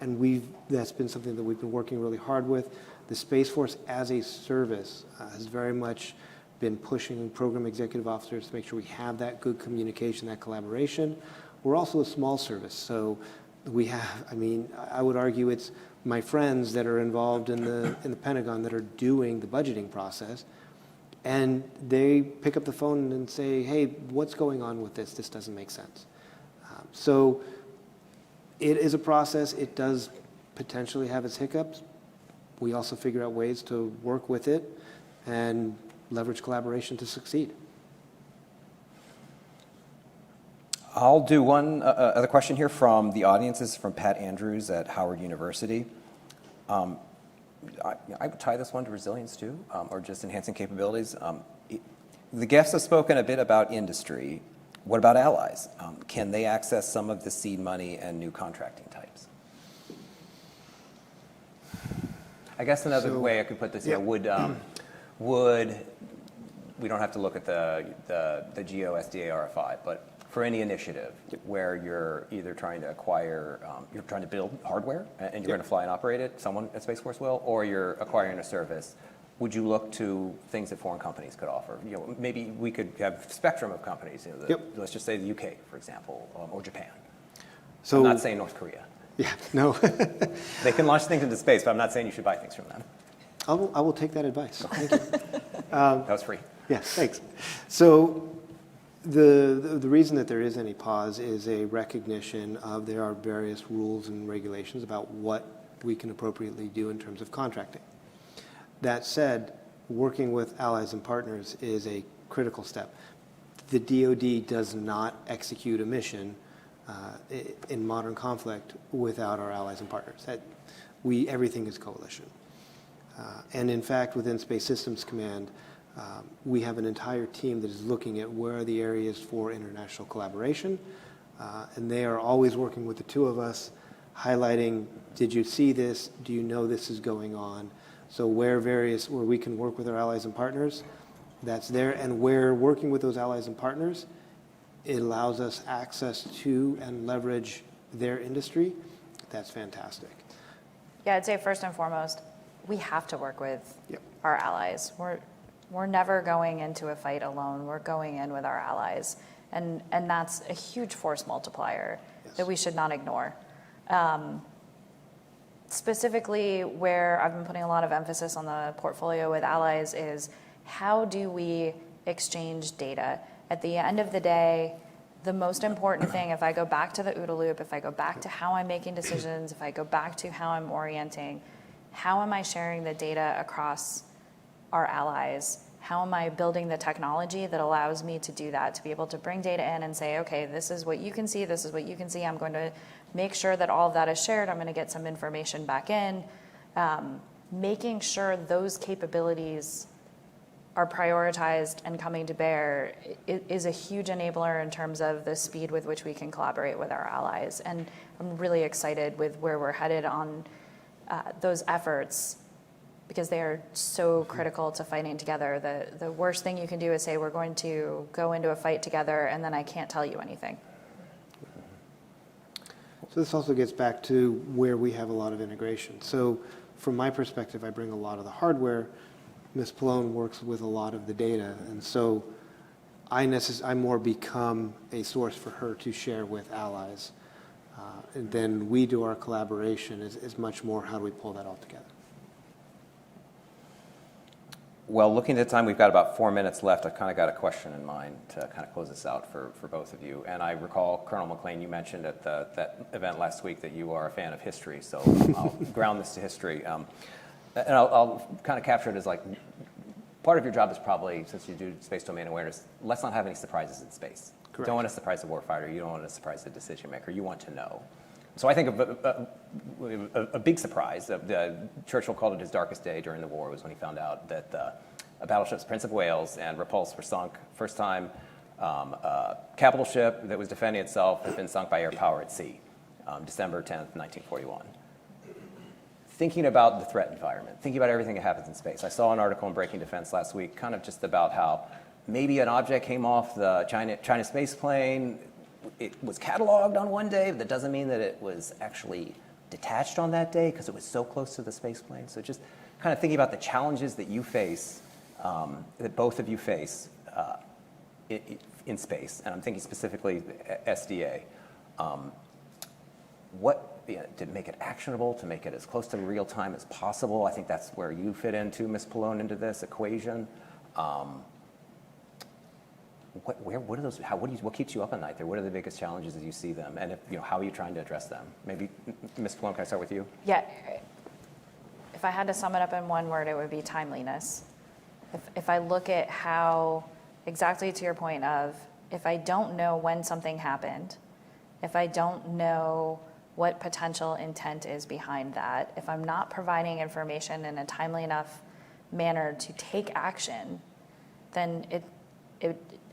And that's been something that we've been working really hard with. The Space Force as a service has very much been pushing program executive officers to make sure we have that good communication, that collaboration. We're also a small service, so we have, I would argue it's my friends that are involved in the Pentagon that are doing the budgeting process, and they pick up the phone and say, hey, what's going on with this? This doesn't make sense. So it is a process. It does potentially have its hiccups. We also figure out ways to work with it and leverage collaboration to succeed. I'll do one other question here from the audience. This is from Pat Andrews at Howard University. I would tie this one to resilience too, or just enhancing capabilities. The guests have spoken a bit about industry. What about allies? Can they access some of the seed money and new contracting types? I guess another way I could put this, would we don't have to look at the GEO SDA RFI, but for any initiative where you're either trying to acquire, you're trying to build hardware and you're going to fly and operate it, someone at Space Force will, or you're acquiring a service, would you look to things that foreign companies could offer? Maybe we could have a spectrum of companies. Let's just say the UK, for example, or Japan. So I'm not saying North Korea. Yeah, no. They can launch things into space, but I'm not saying you should buy things from them. I will take that advice. Thank you. That was free. Yeah, thanks. So the reason that there is any pause is a recognition of there are various rules and regulations about what we can appropriately do in terms of contracting. That said, working with allies and partners is a critical step. The DoD does not execute a mission in modern conflict without our allies and partners. Everything is coalition. And in fact, within Space Systems Command, we have an entire team that is looking at where are the areas for international collaboration. And they are always working with the two of us, highlighting, did you see this? Do you know this is going on? So where we can work with our allies and partners, that's there. And where working with those allies and partners, it allows us access to and leverage their industry. That's fantastic. Yeah, I'd say first and foremost, we have to work with our allies. We're never going into a fight alone. We're going in with our allies. And that's a huge force multiplier that we should not ignore. Specifically, where I've been putting a lot of emphasis on the portfolio with allies is how do we exchange data? At the end of the day, the most important thing, if I go back to the OODA loop, if I go back to how I'm making decisions, if I go back to how I'm orienting, how am I sharing the data across our allies? How am I building the technology that allows me to do that, to be able to bring data in and say, okay, this is what you can see, this is what you can see. I'm going to make sure that all of that is shared. I'm going to get some information back in. Making sure those capabilities are prioritized and coming to bear is a huge enabler in terms of the speed with which we can collaborate with our allies. And I'm really excited with where we're headed on those efforts, because they are so critical to fighting together. The worst thing you can do is say, we're going to go into a fight together, and then I can't tell you anything. So this also gets back to where we have a lot of integration. So from my perspective, I bring a lot of the hardware. Ms. Pallone works with a lot of the data, and so I more become a source for her to share with allies. And then we do our collaboration is much more how do we pull that all together. Well, looking at the time, we've got about 4 minutes left. I've kind of got a question in mind to kind of close this out for both of you. And I recall, Colonel McLean, you mentioned at that event last week that you are a fan of history, so I'll ground this to history. And I'll kind of capture it as like, part of your job is probably, since you do space domain awareness, let's not have any surprises in space. Correct. You don't want to surprise the warfighter. You don't want to surprise the decision maker. You want to know. So I think a big surprise, Churchill called it his darkest day during the war, was when he found out that battleships Prince of Wales and Repulse were sunk. First time a capital ship that was defending itself had been sunk by air power at sea, December 10th, 1941. Thinking about the threat environment, thinking about everything that happens in space. I saw an article in Breaking Defense last week kind of just about how maybe an object came off the China space plane. It was cataloged on one day, but that doesn't mean that it was actually detached on that day because it was so close to the space plane. So just kind of thinking about the challenges that you face, that both of you face in space, and I'm thinking specifically SDA. To make it actionable, to make it as close to real time as possible. I think that's where you fit into, Ms. Pallone, into this equation. What keeps you up at night there? What are the biggest challenges as you see them? And how are you trying to address them? Maybe, Ms. Pallone, can I start with you? Yeah. If I had to sum it up in one word, it would be timeliness. If I look at how, exactly to your point of, if I don't know when something happened, if I don't know what potential intent is behind that, if I'm not providing information in a timely enough manner to take action, then it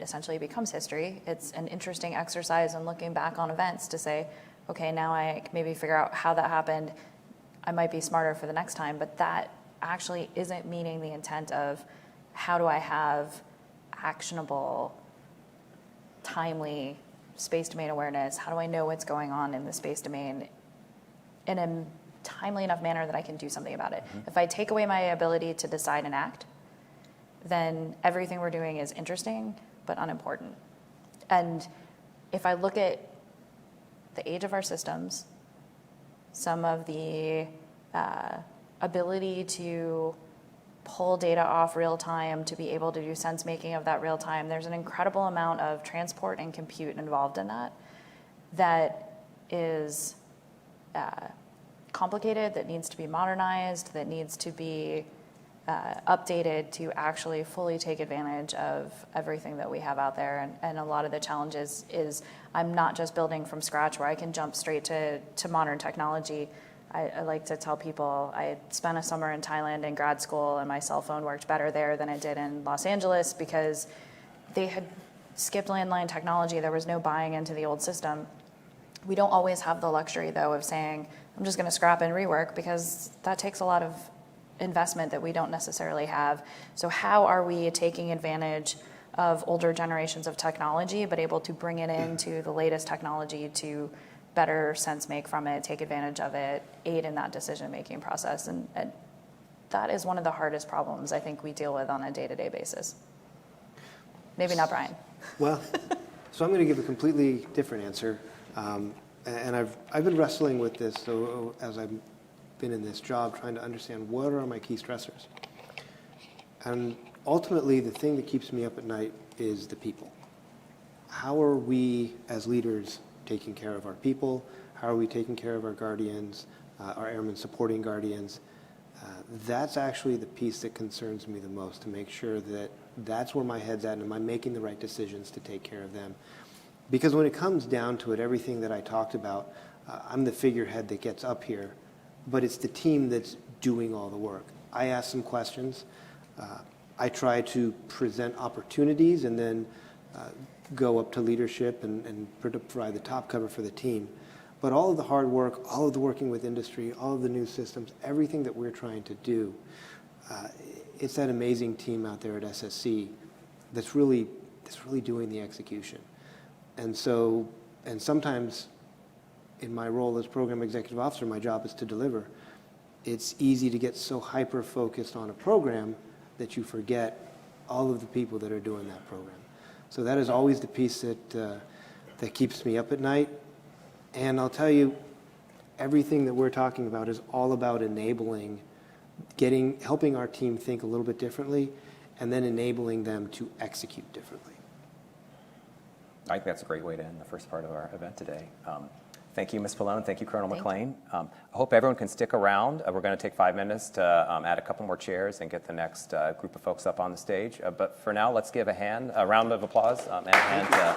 essentially becomes history. It's an interesting exercise in looking back on events to say, okay, now I can maybe figure out how that happened. I might be smarter for the next time, but that actually isn't meeting the intent of how do I have actionable, timely space domain awareness? How do I know what's going on in the space domain in a timely enough manner that I can do something about it? Mm-hmm. If I take away my ability to decide and act, then everything we're doing is interesting but unimportant. And if I look at the age of our systems, some of the ability to pull data off real time, to be able to do sense making of that real time, there's an incredible amount of transport and compute involved in that is complicated, that needs to be modernized, that needs to be updated to actually fully take advantage of everything that we have out there. And a lot of the challenges is I'm not just building from scratch where I can jump straight to modern technology. I like to tell people I spent a summer in Thailand in grad school, and my cell phone worked better there than it did in Los Angeles because they had skipped landline technology. There was no buying into the old system. We don't always have the luxury, though, of saying, I'm just going to scrap and rework, because that takes a lot of investment that we don't necessarily have. So how are we taking advantage of older generations of technology, but able to bring it into the latest technology to better sense make from it, take advantage of it, aid in that decision-making process? And that is one of the hardest problems I think we deal with on a day-to-day basis. Maybe not Brian. Well, so I'm going to give a completely different answer. And I've been wrestling with this so as I've been in this job, trying to understand what are my key stressors. And ultimately, the thing that keeps me up at night is the people. How are we as leaders taking care of our people? How are we taking care of our guardians, our airmen supporting guardians? That's actually the piece that concerns me the most, to make sure that that's where my head's at, and am I making the right decisions to take care of them? Because when it comes down to it, everything that I talked about, I'm the figurehead that gets up here, but it's the team that's doing all the work. I ask some questions. I try to present opportunities and then go up to leadership and provide the top cover for the team. But all of the hard work, all of the working with industry, all of the new systems, everything that we're trying to do, it's that amazing team out there at SSC that's really doing the execution. And so, and sometimes in my role as program executive officer, my job is to deliver. It's easy to get so hyper-focused on a program that you forget all of the people that are doing that program. So that is always the piece that keeps me up at night. And I'll tell you, everything that we're talking about is all about enabling, helping our team think a little bit differently, and then enabling them to execute differently. I think that's a great way to end the first part of our event today. Thank you, Ms. Pallone. Thank you, Colonel McLean. I hope everyone can stick around. We're going to take 5 minutes to add a couple more chairs and get the next group of folks up on the stage. But for now, let's give a round of applause and a hand.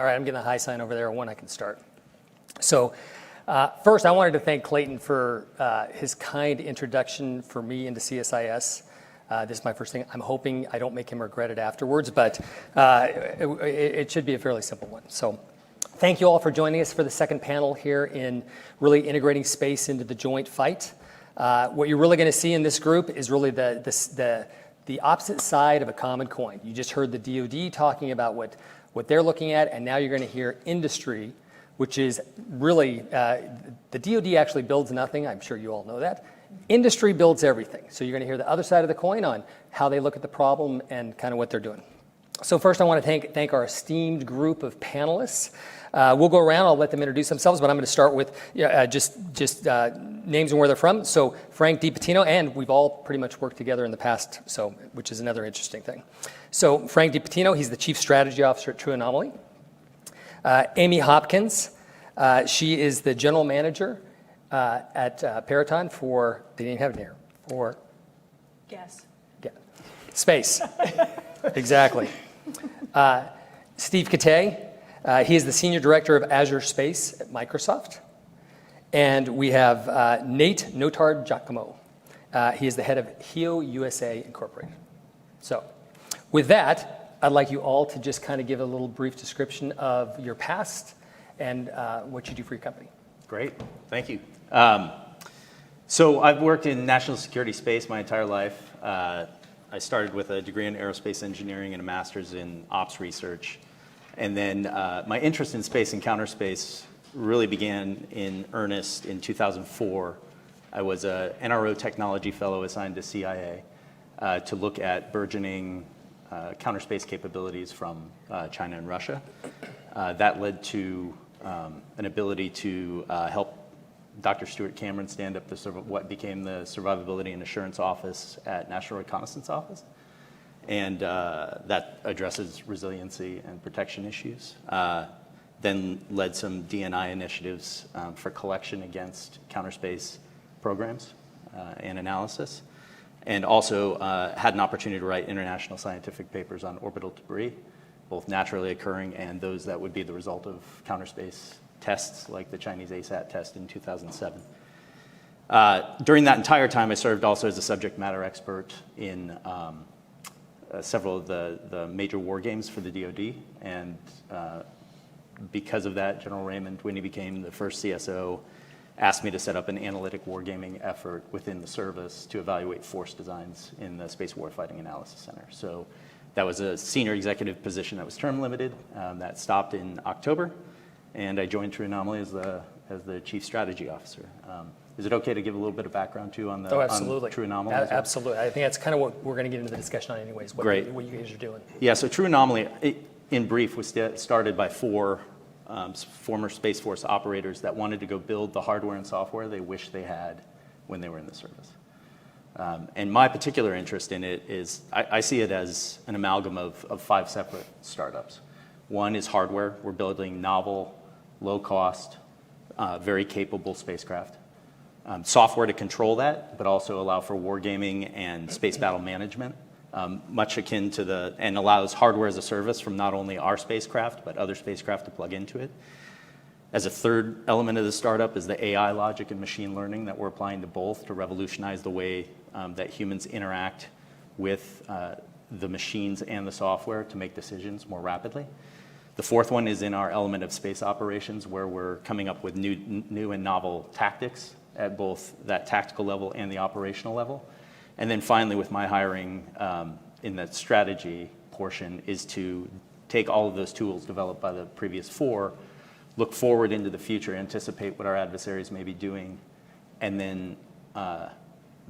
All right, I'm getting a high sign over there when I can start. So first, I wanted to thank Clayton for his kind introduction for me into CSIS. This is my first thing. I'm hoping I don't make him regret it afterwards, but it should be a fairly simple one. So thank you all for joining us for the second panel here in really integrating space into the joint fight. What you're really going to see in this group is really the opposite side of a common coin. You just heard the DoD talking about what they're looking at, and now you're going to hear industry, which is really, the DoD actually builds nothing. I'm sure you all know that. Industry builds everything. So you're going to hear the other side of the coin on how they look at the problem and kind of what they're doing. So first, I want to thank our esteemed group of panelists. We'll go around. I'll let them introduce themselves, but I'm going to start with just names and where they're from. So Frank DiPatino, and we've all pretty much worked together in the past, so which is another interesting thing. So Frank DiPatino, he's the Chief Strategy Officer at True Anomaly. Amy Hopkins, she is the General Manager at Peraton for, they didn't have it here, for Yes. yeah, space. Exactly. Steve Katay, he is the Senior Director of Azure Space at Microsoft. And we have Nate Notard Giacomo. He is the head of HEO USA Incorporated. So with that, I'd like you all to just kind of give a little brief description of your past and what you do for your company. Great, thank you. So I've worked in national security space my entire life. I started with a degree in aerospace engineering and a master's in ops research. And then my interest in space and counter space really began in earnest in 2004. I was an NRO technology fellow assigned to CIA to look at burgeoning counter space capabilities from China and Russia. That led to an ability to help Dr. Stuart Cameron stand up what became the Survivability and Assurance Office at National Reconnaissance Office. And that addresses resiliency and protection issues. Then led some DNI initiatives for collection against counter space programs and analysis. And also had an opportunity to write international scientific papers on orbital debris, both naturally occurring and those that would be the result of counter space tests like the Chinese ASAT test in 2007. During that entire time, I served also as a subject matter expert in several of the major war games for the DoD. And because of that, General Raymond, when he became the first CSO, asked me to set up an analytic wargaming effort within the service to evaluate force designs in the Space Warfighting Analysis Center. So that was a senior executive position that was term limited. That stopped in October. And I joined True Anomaly as the Chief Strategy Officer. Is it okay to give a little bit of background too on absolutely. On True Anomaly? Absolutely. I think that's kind of what we're going to get into the discussion on anyways, what you guys are doing. Yeah, so True Anomaly, in brief, was started by four former Space Force operators that wanted to go build the hardware and software they wished they had when they were in the service. And my particular interest in it is, I see it as an amalgam of five separate startups. One is hardware. We're building novel, low-cost, very capable spacecraft. Software to control that, but also allow for wargaming and space battle management, much akin to and allows hardware as a service from not only our spacecraft, but other spacecraft to plug into it. As a third element of the startup is the AI logic and machine learning that we're applying to both to revolutionize the way that humans interact with the machines and the software to make decisions more rapidly. The fourth one is in our element of space operations, where we're coming up with new and novel tactics at both that tactical level and the operational level. And then finally, with my hiring in that strategy portion, is to take all of those tools developed by the previous four, look forward into the future, anticipate what our adversaries may be doing, and then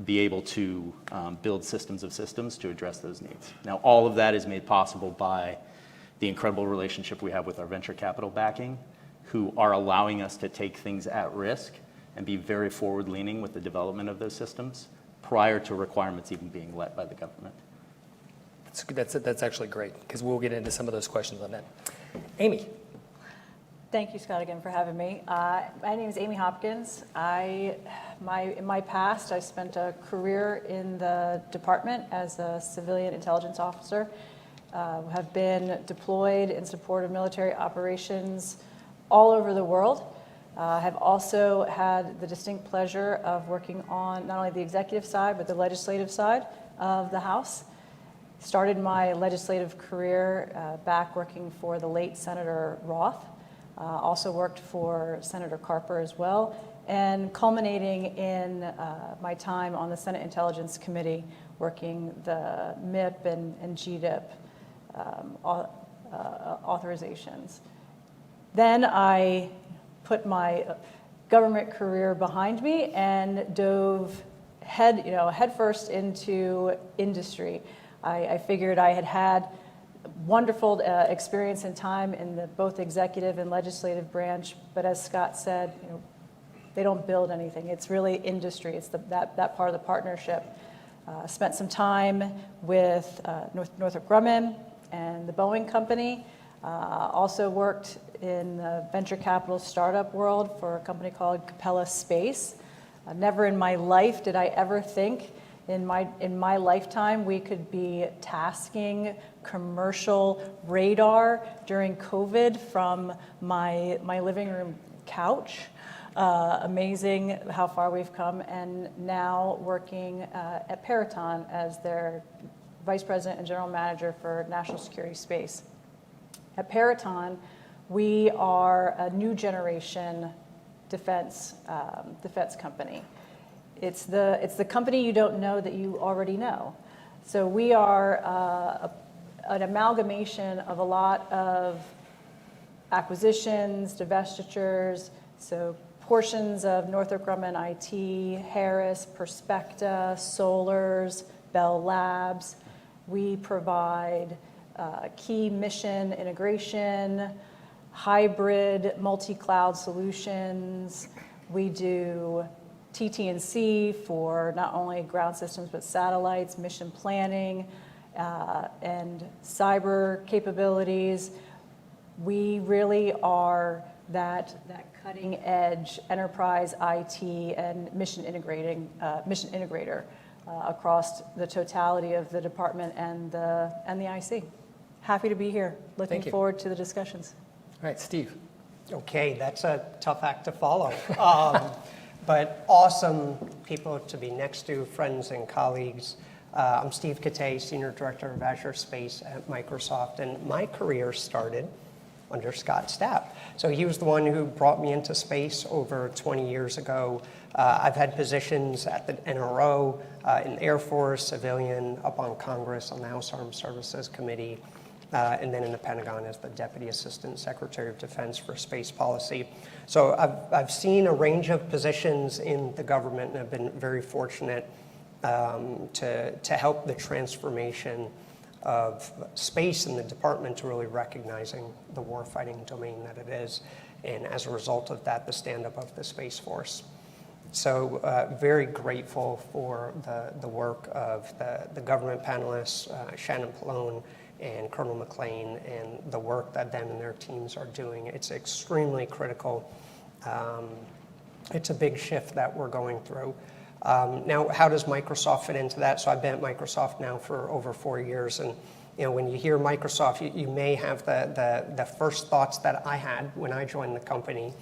be able to build systems of systems to address those needs. Now, all of that is made possible by the incredible relationship we have with our venture capital backing, who are allowing us to take things at risk and be very forward-leaning with the development of those systems prior to requirements even being let by the government. That's actually great, because we'll get into some of those questions on that. Amy. Thank you, Scott, again for having me. My name is Amy Hopkins. In my past, I spent a career in the department as a civilian intelligence officer. have been deployed in support of military operations all over the world. Have also had the distinct pleasure of working on not only the executive side, but the legislative side of the House. Started my legislative career back working for the late Senator Roth. Also worked for Senator Carper as well, and culminating in my time on the Senate Intelligence Committee, working the MIP and GDIP authorizations. Then I put my government career behind me and dove headfirst into industry. I figured I had wonderful experience and time in the both executive and legislative branch, but as Scott said, they don't build anything. It's really industry. It's that part of the partnership. Spent some time with Northrop Grumman and the Boeing Company. Also worked in the venture capital startup world for a company called Capella Space. Never in my life did I ever think in my lifetime we could be tasking commercial radar during COVID from my living room couch. Amazing how far we've come, and now working at Peraton as their Vice President and General Manager for National Security Space. At Peraton, we are a new generation defense company. It's the company you don't know that you already know. So we are an amalgamation of a lot of acquisitions, divestitures, so portions of Northrop Grumman IT, Harris, Perspecta, Solars, Bell Labs. We provide key mission integration, hybrid multi-cloud solutions. We do TT&C for not only ground systems but satellites, mission planning, and cyber capabilities. We really are that cutting edge enterprise IT and mission integrator across the totality of the department and the IC. Happy to be here. Looking forward to the discussions. All right, Steve. Okay, that's a tough act to follow. But awesome people to be next to, friends and colleagues. I'm Steve Katay, Senior Director of Azure Space at Microsoft, and my career started under Scott's staff. So he was the one who brought me into space over 20 years ago. I've had positions at the NRO, in the Air Force, civilian, up on Congress, on the House Armed Services Committee, and then in the Pentagon as the Deputy Assistant Secretary of Defense for Space Policy. So I've seen a range of positions in the government, and I've been very fortunate to help the transformation of space in the department to really recognizing the warfighting domain that it is, and as a result of that, the stand-up of the Space Force. So very grateful for the work of the government panelists, Shannon Pallone and Colonel McLean, and the work that them and their teams are doing. It's extremely critical. It's a big shift that we're going through. Now, how does Microsoft fit into that? So I've been at Microsoft now for over 4 years, and when you hear Microsoft, you may have the first thoughts that I had when I joined the company,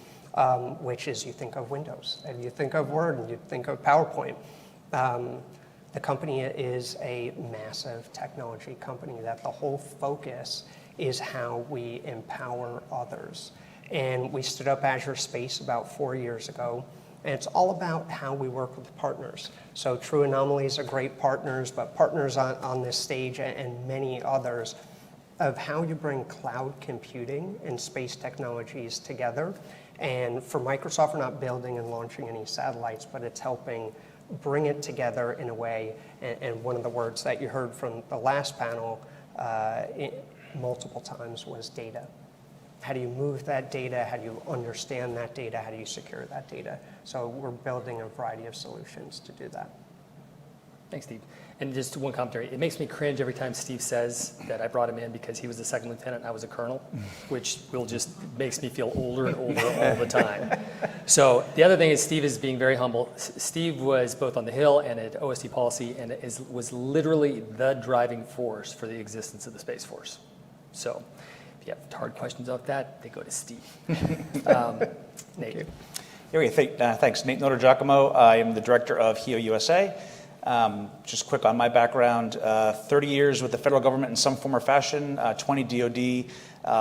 which is you think of Windows, and you think of Word, and you think of PowerPoint. The company is a massive technology company that the whole focus is how we empower others. And we stood up Azure Space about 4 years ago. And it's all about how we work with partners. So True Anomalies are great partners, but partners on this stage and many others of how you bring cloud computing and space technologies together. And for Microsoft, we're not building and launching any satellites, but it's helping bring it together in a way. And one of the words that you heard from the last panel multiple times was data. How do you move that data? How do you understand that data? How do you secure that data? So we're building a variety of solutions to do that. Thanks, Steve. And just one commentary. It makes me cringe every time Steve says that I brought him in because he was a second lieutenant and I was a colonel, which just makes me feel older and older all the time. So the other thing is Steve is being very humble. Steve was both on the Hill and at OSD Policy and was literally the driving force for the existence of the Space Force. So if you have hard questions about that, they go to Steve. Nate. Thanks. Nate Notar-Giacomo. I am the director of HEO USA. Just quick on my background, 30 years with the federal government in some form or fashion, 20 DOD,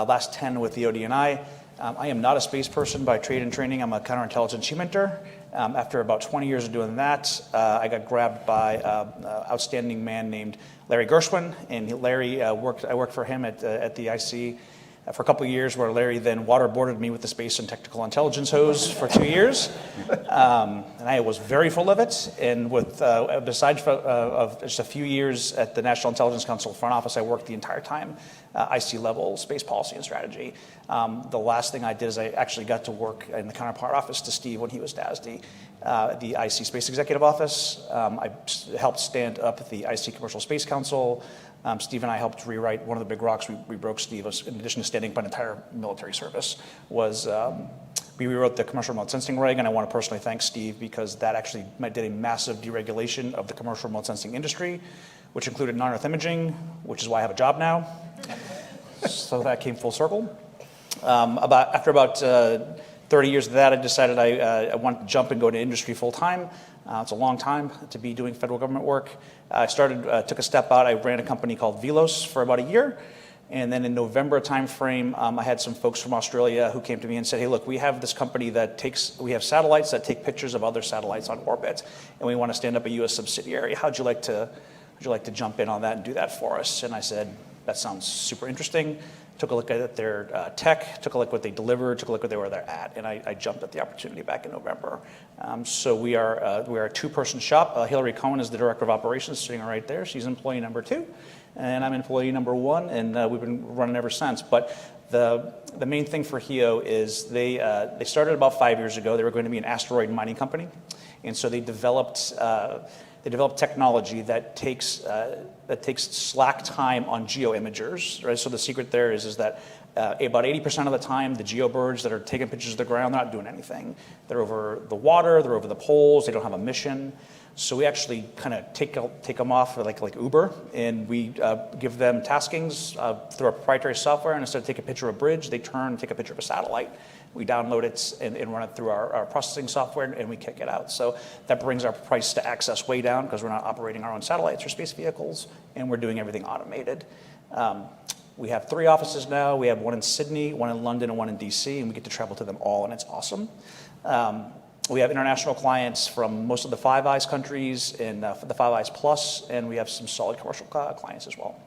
last 10 with the ODNI. I am not a space person by trade and training. I'm a counterintelligence achievementer. After about 20 years of doing that, I got grabbed by an outstanding man named Larry Gershwin, and Larry I worked for him at the IC for a couple of years, where Larry then waterboarded me with the space and technical intelligence hose for 2 years. And I was very full of it. And besides of just a few years at the National Intelligence Council front office, I worked the entire time, IC level, space policy and strategy. The last thing I did is I actually got to work in the counterpart office to Steve when he was DASD, the IC Space Executive Office. I helped stand up the IC Commercial Space Council. Steve and I helped rewrite one of the big rocks we broke, Steve, in addition to standing up an entire military service, was we rewrote the commercial remote sensing reg, and I want to personally thank Steve because that actually did a massive deregulation of the commercial remote sensing industry, which included non-Earth imaging, which is why I have a job now. So that came full circle. After about 30 years of that, I decided I wanted to jump and go to industry full time. It's a long time to be doing federal government work. I took a step out. I ran a company called Velos for about a year. And then in November timeframe, I had some folks from Australia who came to me and said, hey, look, we have this company we have satellites that take pictures of other satellites on orbit, and we want to stand up a U.S. subsidiary. How'd you like to jump in on that and do that for us? And I said, that sounds super interesting. Took a look at their tech, took a look at what they delivered, took a look at where they're at, and I jumped at the opportunity back in November. So we are a two-person shop. Hillary Cohen is the director of operations, sitting right there. She's employee number 2, and I'm employee number 1, and we've been running ever since. But the main thing for HEO is they started about 5 years ago. They were going to be an asteroid mining company, and so they developed technology that takes slack time on geo-imagers, right? So the secret there is that about 80% of the time, the geobirds that are taking pictures of the ground, they're not doing anything. They're over the water, they're over the poles, they don't have a mission. So we actually kind of take them off like Uber, and we give them taskings through our proprietary software, and instead of taking a picture of a bridge, they turn and take a picture of a satellite. We download it and run it through our processing software, and we kick it out. So that brings our price to access way down because we're not operating our own satellites or space vehicles, and we're doing everything automated. We have 3 offices now. We have one in Sydney, one in London, and one in DC, and we get to travel to them all, and it's awesome. We have international clients from most of the Five Eyes countries and the Five Eyes Plus, and we have some solid commercial clients as well.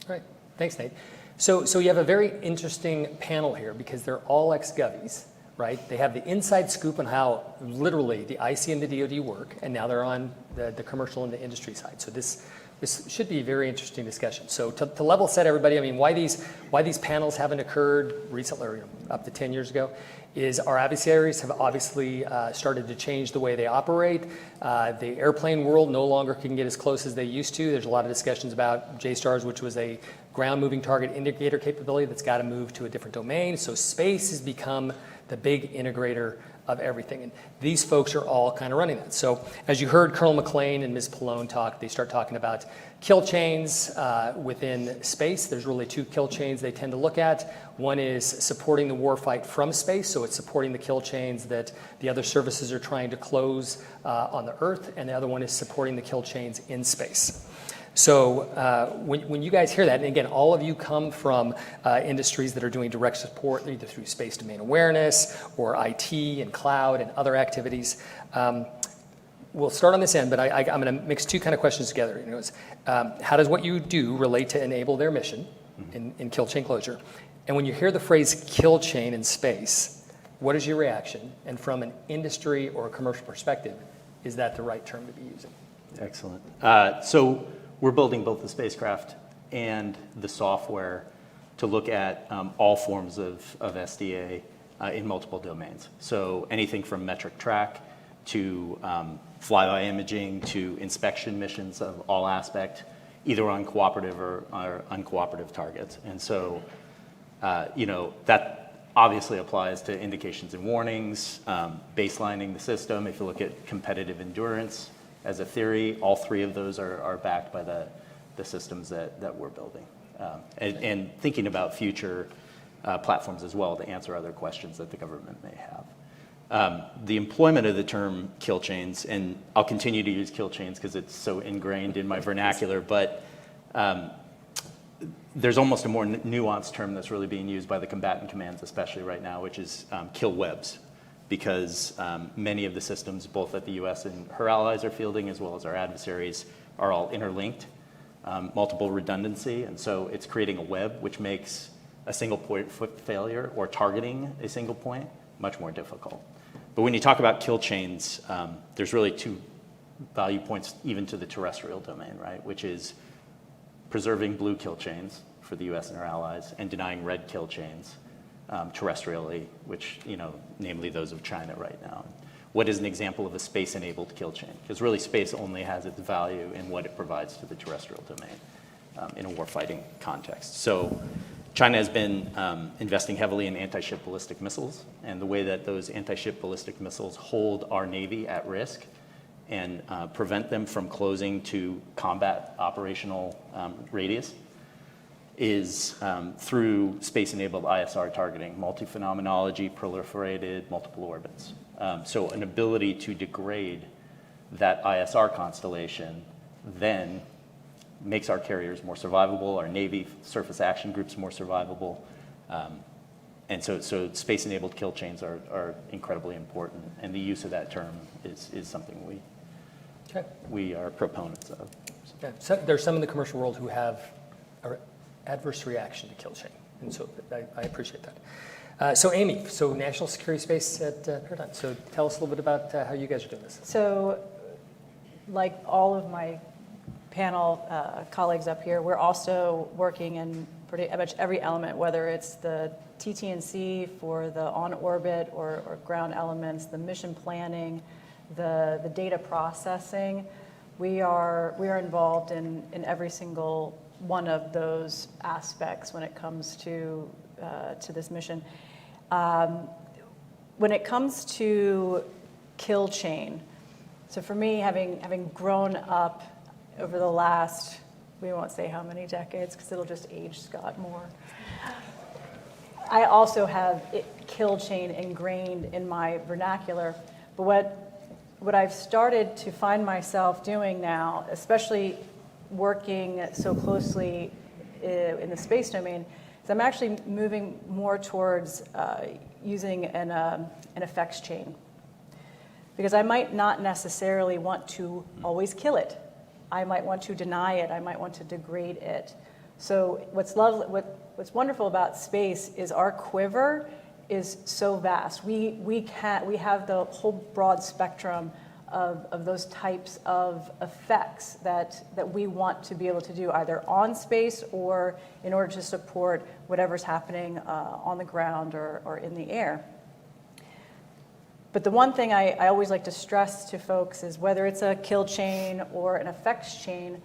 All right. Thanks, Nate. So you have a very interesting panel here because they're all ex-govies, right? They have the inside scoop on how literally the IC and the DoD work, and now they're on the commercial and the industry side. So this should be a very interesting discussion. So to level set everybody, I mean, why these panels haven't occurred recently, or up to 10 years ago, is our adversaries have obviously started to change the way they operate. The airplane world no longer can get as close as they used to. There's a lot of discussions about JSTARS, which was a ground moving target indicator capability that's got to move to a different domain. So space has become the big integrator of everything. And these folks are all kind of running that. So as you heard Colonel McLean and Ms. Pallone talk, they start talking about kill chains within space. There's really 2 kill chains they tend to look at. One is supporting the warfight from space, so it's supporting the kill chains that the other services are trying to close on the Earth, and the other one is supporting the kill chains in space. So when you guys hear that, and again, all of you come from industries that are doing direct support, either through space domain awareness or IT and cloud and other activities. We'll start on this end, but I'm going to mix 2 kind of questions together. You know, how does what you do relate to enable their mission in kill chain closure? And when you hear the phrase kill chain in space, what is your reaction? And from an industry or a commercial perspective, is that the right term to be using? Excellent. So we're building both the spacecraft and the software to look at all forms of SDA in multiple domains. So anything from metric track to flyby imaging to inspection missions of all aspect, either on cooperative or uncooperative targets. And so, you know, that obviously applies to indications and warnings, baselining the system. If you look at competitive endurance as a theory, all three of those are backed by the systems that we're building. And thinking about future platforms as well to answer other questions that the government may have. The employment of the term kill chains, and I'll continue to use kill chains because it's so ingrained in my vernacular, but there's almost a more nuanced term that's really being used by the combatant commands, especially right now, which is kill webs, because many of the systems, both that the U.S. and her allies are fielding, as well as our adversaries, are all interlinked, multiple redundancy, and so it's creating a web which makes a single point failure or targeting a single point much more difficult. But when you talk about kill chains, there's really two value points even to the terrestrial domain, right, which is preserving blue kill chains for the U.S. and our allies, and denying red kill chains terrestrially, which, namely those of China right now. What is an example of a space-enabled kill chain? Because really space only has its value in what it provides to the terrestrial domain in a warfighting context. So China has been investing heavily in anti-ship ballistic missiles, and the way that those anti-ship ballistic missiles hold our Navy at risk and prevent them from closing to combat operational radius is through space-enabled ISR targeting, multi-phenomenology, proliferated, multiple orbits. So an ability to degrade that ISR constellation then makes our carriers more survivable, our Navy surface action groups more survivable. And so space-enabled kill chains are incredibly important, and the use of that term is something we are proponents of. Yeah, so there's some in the commercial world who have an adverse reaction to kill chain, and so I appreciate that. So Amy, so National Security Space at Paradigm. So tell us a little bit about how you guys are doing this. So, like all of my panel colleagues up here, we're also working in pretty much every element, whether it's the TT&C for the on-orbit or ground elements, the mission planning, the data processing. We are involved in every single one of those aspects when it comes to this mission. When it comes to kill chain, so for me, having grown up over the last, we won't say how many decades because it'll just age Scott more. I also have kill chain ingrained in my vernacular, but what I've started to find myself doing now, especially working so closely in the space domain, is I'm actually moving more towards using an effects chain. Because I might not necessarily want to always kill it. I might want to deny it. I might want to degrade it. So what's wonderful about space is our quiver is so vast. We have the whole broad spectrum of those types of effects that we want to be able to do either on space or in order to support whatever's happening on the ground or in the air. But the one thing I always like to stress to folks is whether it's a kill chain or an effects chain,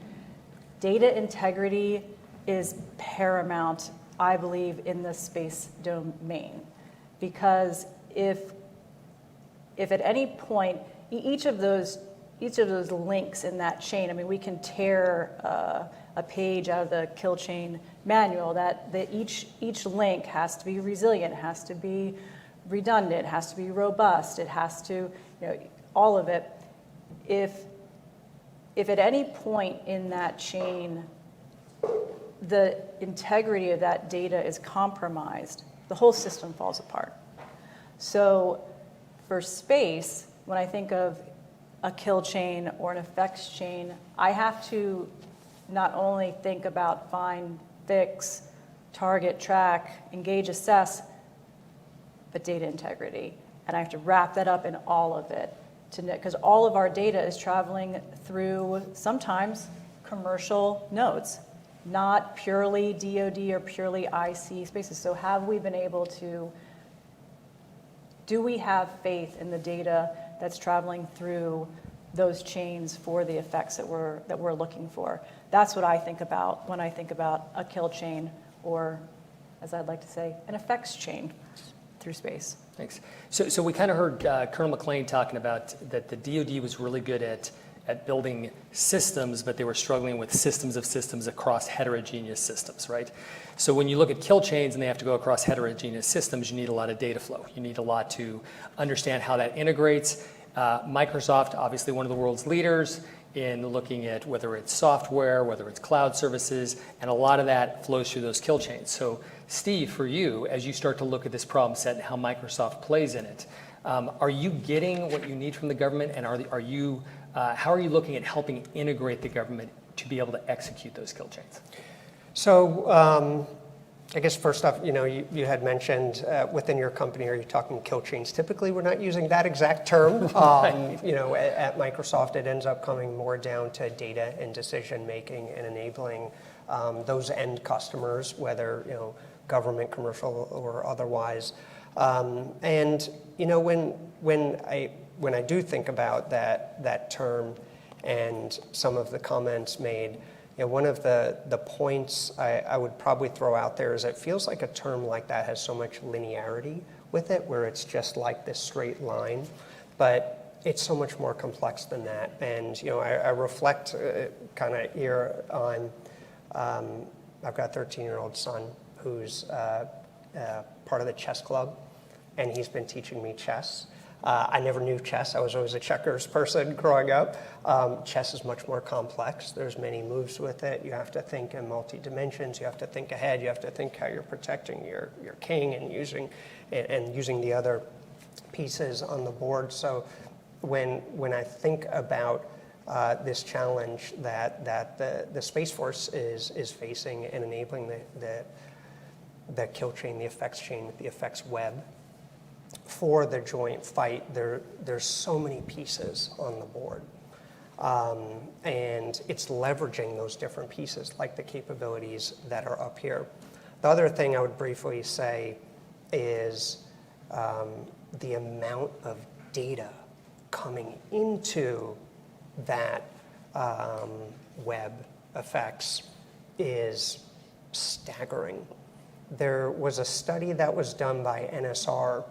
data integrity is paramount, I believe, in the space domain. Because if at any point, each of those links in that chain, I mean, we can tear a page out of the kill chain manual that each link has to be resilient, has to be redundant, it has to be robust, it has to, all of it. If at any point in that chain the integrity of that data is compromised, the whole system falls apart. So for space, when I think of a kill chain or an effects chain, I have to not only think about find, fix, target, track, engage, assess, but data integrity. And I have to wrap that up in all of it, because all of our data is traveling through sometimes commercial nodes, not purely DoD or purely IC spaces. So have we been able to, do we have faith in the data that's traveling through those chains for the effects that we're looking for? That's what I think about when I think about a kill chain, or as I'd like to say, an effects chain. through space. Thanks. So we kind of heard Colonel McLean talking about that the DoD was really good at building systems, but they were struggling with systems of systems across heterogeneous systems, right? So when you look at kill chains and they have to go across heterogeneous systems, you need a lot of data flow. You need a lot to understand how that integrates. Microsoft, obviously one of the world's leaders in looking at whether it's software, whether it's cloud services, and a lot of that flows through those kill chains. So Steve, for you, as you start to look at this problem set and how Microsoft plays in it, are you getting what you need from the government, and how are you looking at helping integrate the government to be able to execute those kill chains? So I guess first off, you had mentioned within your company, are you talking kill chains? Typically, we're not using that exact term. At Microsoft, it ends up coming more down to data and decision making and enabling those end customers, whether government, commercial, or otherwise. When I do think about that term and some of the comments made, one of the points I would probably throw out there is it feels like a term like that has so much linearity with it, where it's just like this straight line, but it's so much more complex than that. And I reflect kind of here on I've got a 13-year-old son who's part of the chess club, and he's been teaching me chess. I never knew chess. I was always a checkers person growing up. Chess is much more complex. There's many moves with it. You have to think in multi-dimensions. You have to think ahead. You have to think how you're protecting your king and using the other pieces on the board. So when I think about this challenge that the Space Force is facing and enabling the kill chain, the effects chain, the effects web, for the joint fight, there's so many pieces on the board. And it's leveraging those different pieces, like the capabilities that are up here. The other thing I would briefly say is the amount of data coming into that web effects is staggering. There was a study that was done by NSR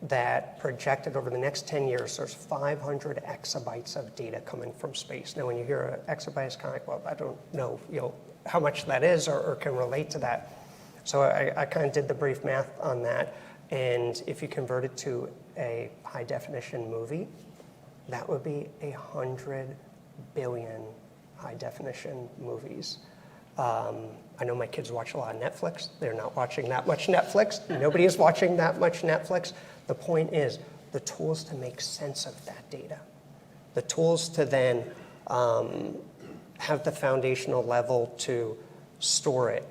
that projected over the next 10 years, there's 500 exabytes of data coming from space. Now, when you hear an exabyte, it's kind of like, well, I don't know, how much that is or can relate to that. So I kind of did the brief math on that. And if you convert it to a high definition movie, that would be 100 billion high definition movies. I know my kids watch a lot of Netflix. They're not watching that much Netflix. Nobody is watching that much Netflix. The point is the tools to make sense of that data, the tools to then have the foundational level to store it,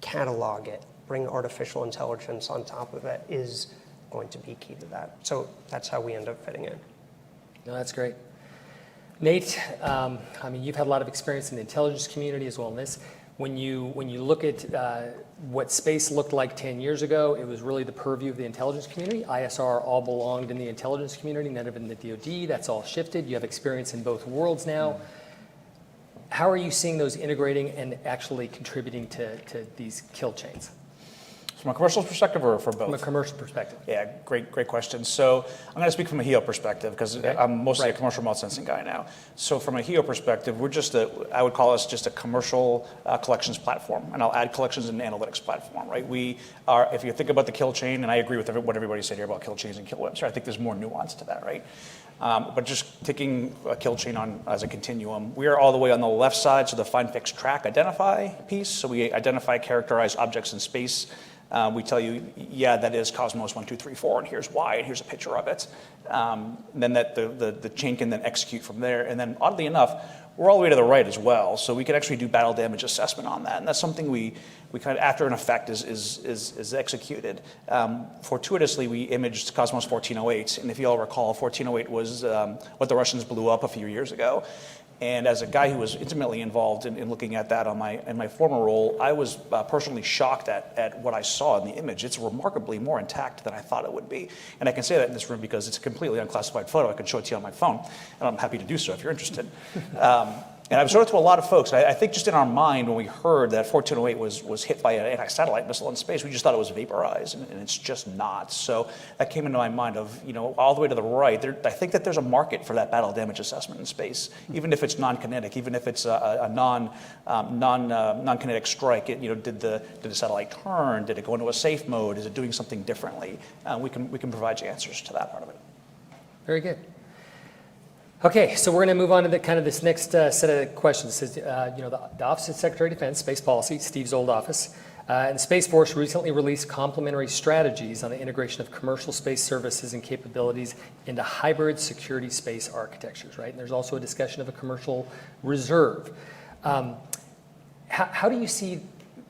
catalog it, bring artificial intelligence on top of it is going to be key to that. So that's how we end up fitting in. No, that's great. Nate, you've had a lot of experience in the intelligence community as well in this. When you look at what space looked like 10 years ago, it was really the purview of the intelligence community. ISR all belonged in the intelligence community, none of it in the DoD. That's all shifted. You have experience in both worlds now. How are you seeing those integrating and actually contributing to these kill chains? From a commercial perspective or for both? From a commercial perspective. Yeah, great question. So I'm going to speak from a HEO perspective because I'm mostly a commercial remote sensing guy now. So from a HEO perspective, we're I would call us just a commercial collections platform, and I'll add collections and analytics platform, right? We are, if you think about the kill chain, and I agree with what everybody said here about kill chains and kill webs, right? I think there's more nuance to that, right? But just taking a kill chain on as a continuum, we are all the way on the left side, so the find, fix, track, identify piece. So we identify, characterize objects in space. We tell you, yeah, that is Cosmos 1, 2, 3, 4, and here's why, and here's a picture of it. Then the chain can then execute from there. And then oddly enough, we're all the way to the right as well, so we can actually do battle damage assessment on that. And that's something we kind of, after an effect is executed. Fortuitously, we imaged Cosmos 1408, and if you all recall, 1408 was what the Russians blew up a few years ago. And as a guy who was intimately involved in looking at that in my former role, I was personally shocked at what I saw in the image. It's remarkably more intact than I thought it would be. And I can say that in this room because it's a completely unclassified photo. I can show it to you on my phone, and I'm happy to do so if you're interested. And I've showed it to a lot of folks. I think just in our mind, when we heard that 1408 was hit by an anti-satellite missile in space, we just thought it was vaporized, and it's just not. So that came into my mind of, all the way to the right, I think that there's a market for that battle damage assessment in space, even if it's non-kinetic, even if it's a non-kinetic strike. Did the satellite turn? Did it go into a safe mode? Is it doing something differently? We can provide you answers to that part of it. Very good. Okay, so we're going to move on to this next set of questions. It says, the Office of Secretary of Defense, Space Policy, Steve's old office, and the Space Force recently released complementary strategies on the integration of commercial space services and capabilities into hybrid security space architectures, right? And there's also a discussion of a commercial reserve. How do you see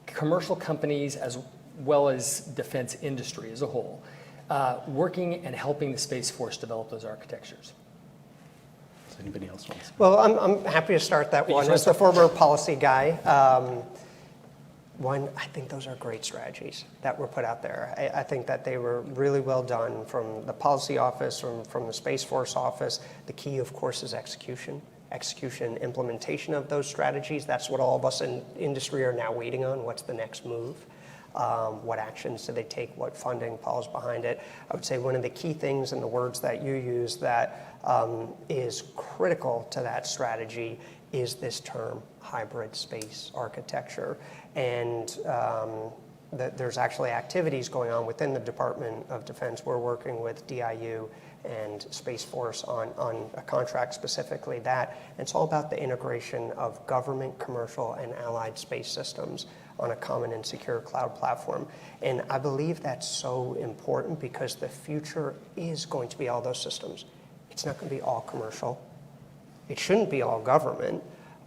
commercial companies as well as defense industry as a whole working and helping the Space Force develop those architectures? Does anybody else want to speak? Well, I'm happy to start that one. As the former policy guy, I think those are great strategies that were put out there. I think that they were really well done from the policy office, from the Space Force office. The key, of course, is execution, implementation of those strategies. That's what all of us in industry are now waiting on. What's the next move? What actions do they take? What funding falls behind it? I would say one of the key things in the words that you use that is critical to that strategy is this term, hybrid space architecture. And there's actually activities going on within the Department of Defense. We're working with DIU and Space Force on a contract specifically that. And it's all about the integration of government, commercial, and allied space systems on a common and secure cloud platform. And I believe that's so important because the future is going to be all those systems. It's not going to be all commercial. It shouldn't be all government.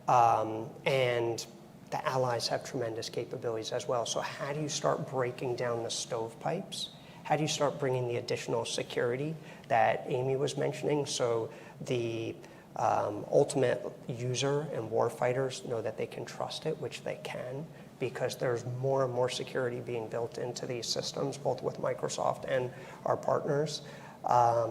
And the allies have tremendous capabilities as well. So how do you start breaking down the stovepipes? How do you start bringing the additional security that Amy was mentioning? So the ultimate user and warfighters know that they can trust it, which they can, because there's more and more security being built into these systems, both with Microsoft and our partners. I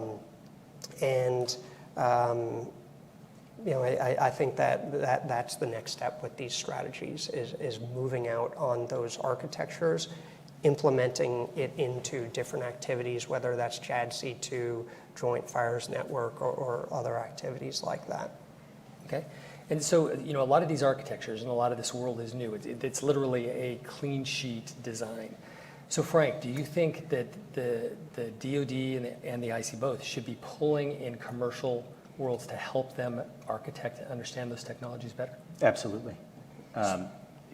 think that's the next step with these strategies is moving out on those architectures, implementing it into different activities, whether that's JADC2, Joint Fires Network, or other activities like that. Okay. And so, a lot of these architectures and a lot of this world is new. It's literally a clean sheet design. So Frank, do you think that the DoD and the IC both should be pulling in commercial worlds to help them architect and understand those technologies better? Absolutely.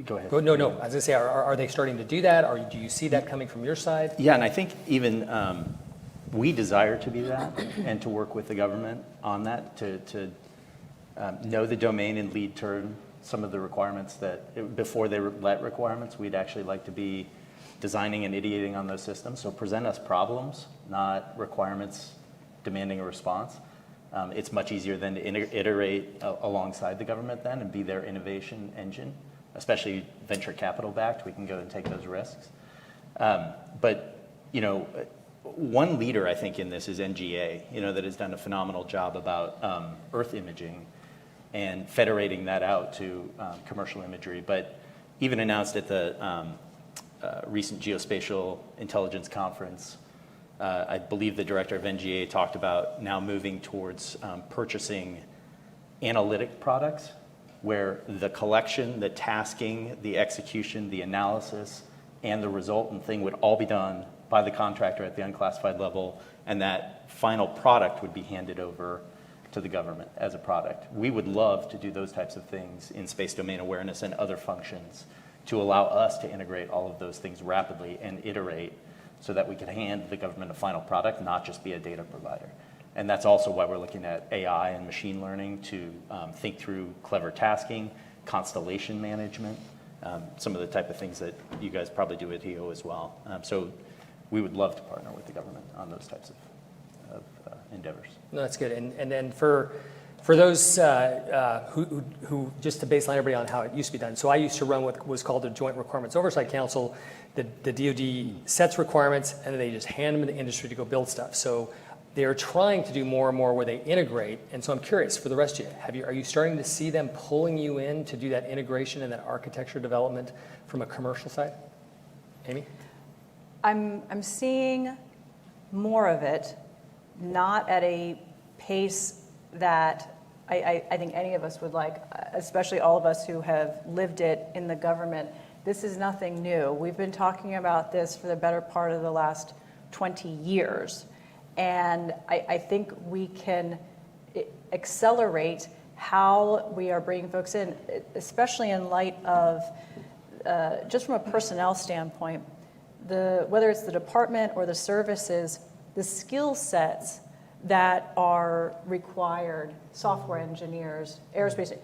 Go ahead. No. I was going to say, are they starting to do that? Or do you see that coming from your side? Yeah, and I think even we desire to be that and to work with the government on that, to know the domain and lead turn some of the requirements that, before they let requirements, we'd actually like to be designing and ideating on those systems. So present us problems, not requirements demanding a response. It's much easier then to iterate alongside the government then and be their innovation engine, especially venture capital backed. We can go and take those risks. But one leader I think in this is NGA, that has done a phenomenal job about Earth imaging and federating that out to commercial imagery. But even announced at the recent Geospatial Intelligence Conference, I believe the director of NGA talked about now moving towards purchasing analytic products where the collection, the tasking, the execution, the analysis, and the resultant thing would all be done by the contractor at the unclassified level, and that final product would be handed over to the government as a product. We would love to do those types of things in space domain awareness and other functions to allow us to integrate all of those things rapidly and iterate so that we can hand the government a final product, not just be a data provider. And that's also why we're looking at AI and machine learning to think through clever tasking, constellation management, some of the type of things that you guys probably do at HEO as well. So we would love to partner with the government on those types of endeavors. No, that's good. And then for those who just to baseline everybody on how it used to be done. So I used to run what was called the Joint Requirements Oversight Council. The DoD sets requirements, and then they just hand them to the industry to go build stuff. So they're trying to do more and more where they integrate. And so I'm curious, for the rest of you, are you starting to see them pulling you in to do that integration and that architecture development from a commercial side? Amy? I'm seeing more of it, not at a pace that I think any of us would like, especially all of us who have lived it in the government. This is nothing new. We've been talking about this for the better part of the last 20 years. And I think we can accelerate how we are bringing folks in, especially in light of, just from a personnel standpoint, whether it's the department or the services, the skill sets that are required, software engineers, aerospace,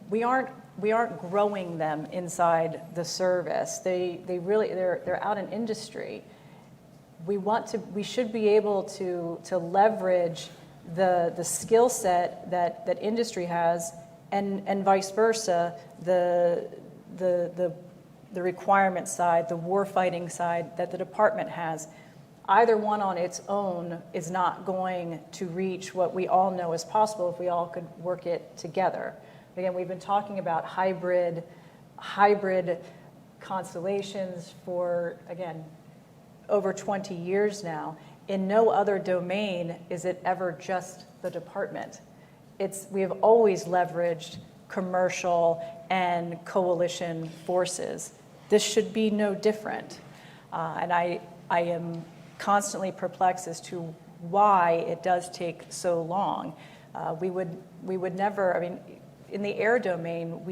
we aren't growing them inside the service. They're out in industry. We should be able to leverage the skill set that industry has, and vice versa, the requirement side, the warfighting side that the department has. Either one on its own is not going to reach what we all know is possible if we all could work it together. Again, we've been talking about hybrid constellations for, again, over 20 years now. In no other domain is it ever just the department. We have always leveraged commercial and coalition forces. This should be no different. And I am constantly perplexed as to why it does take so long. We would never, I mean, in the air domain,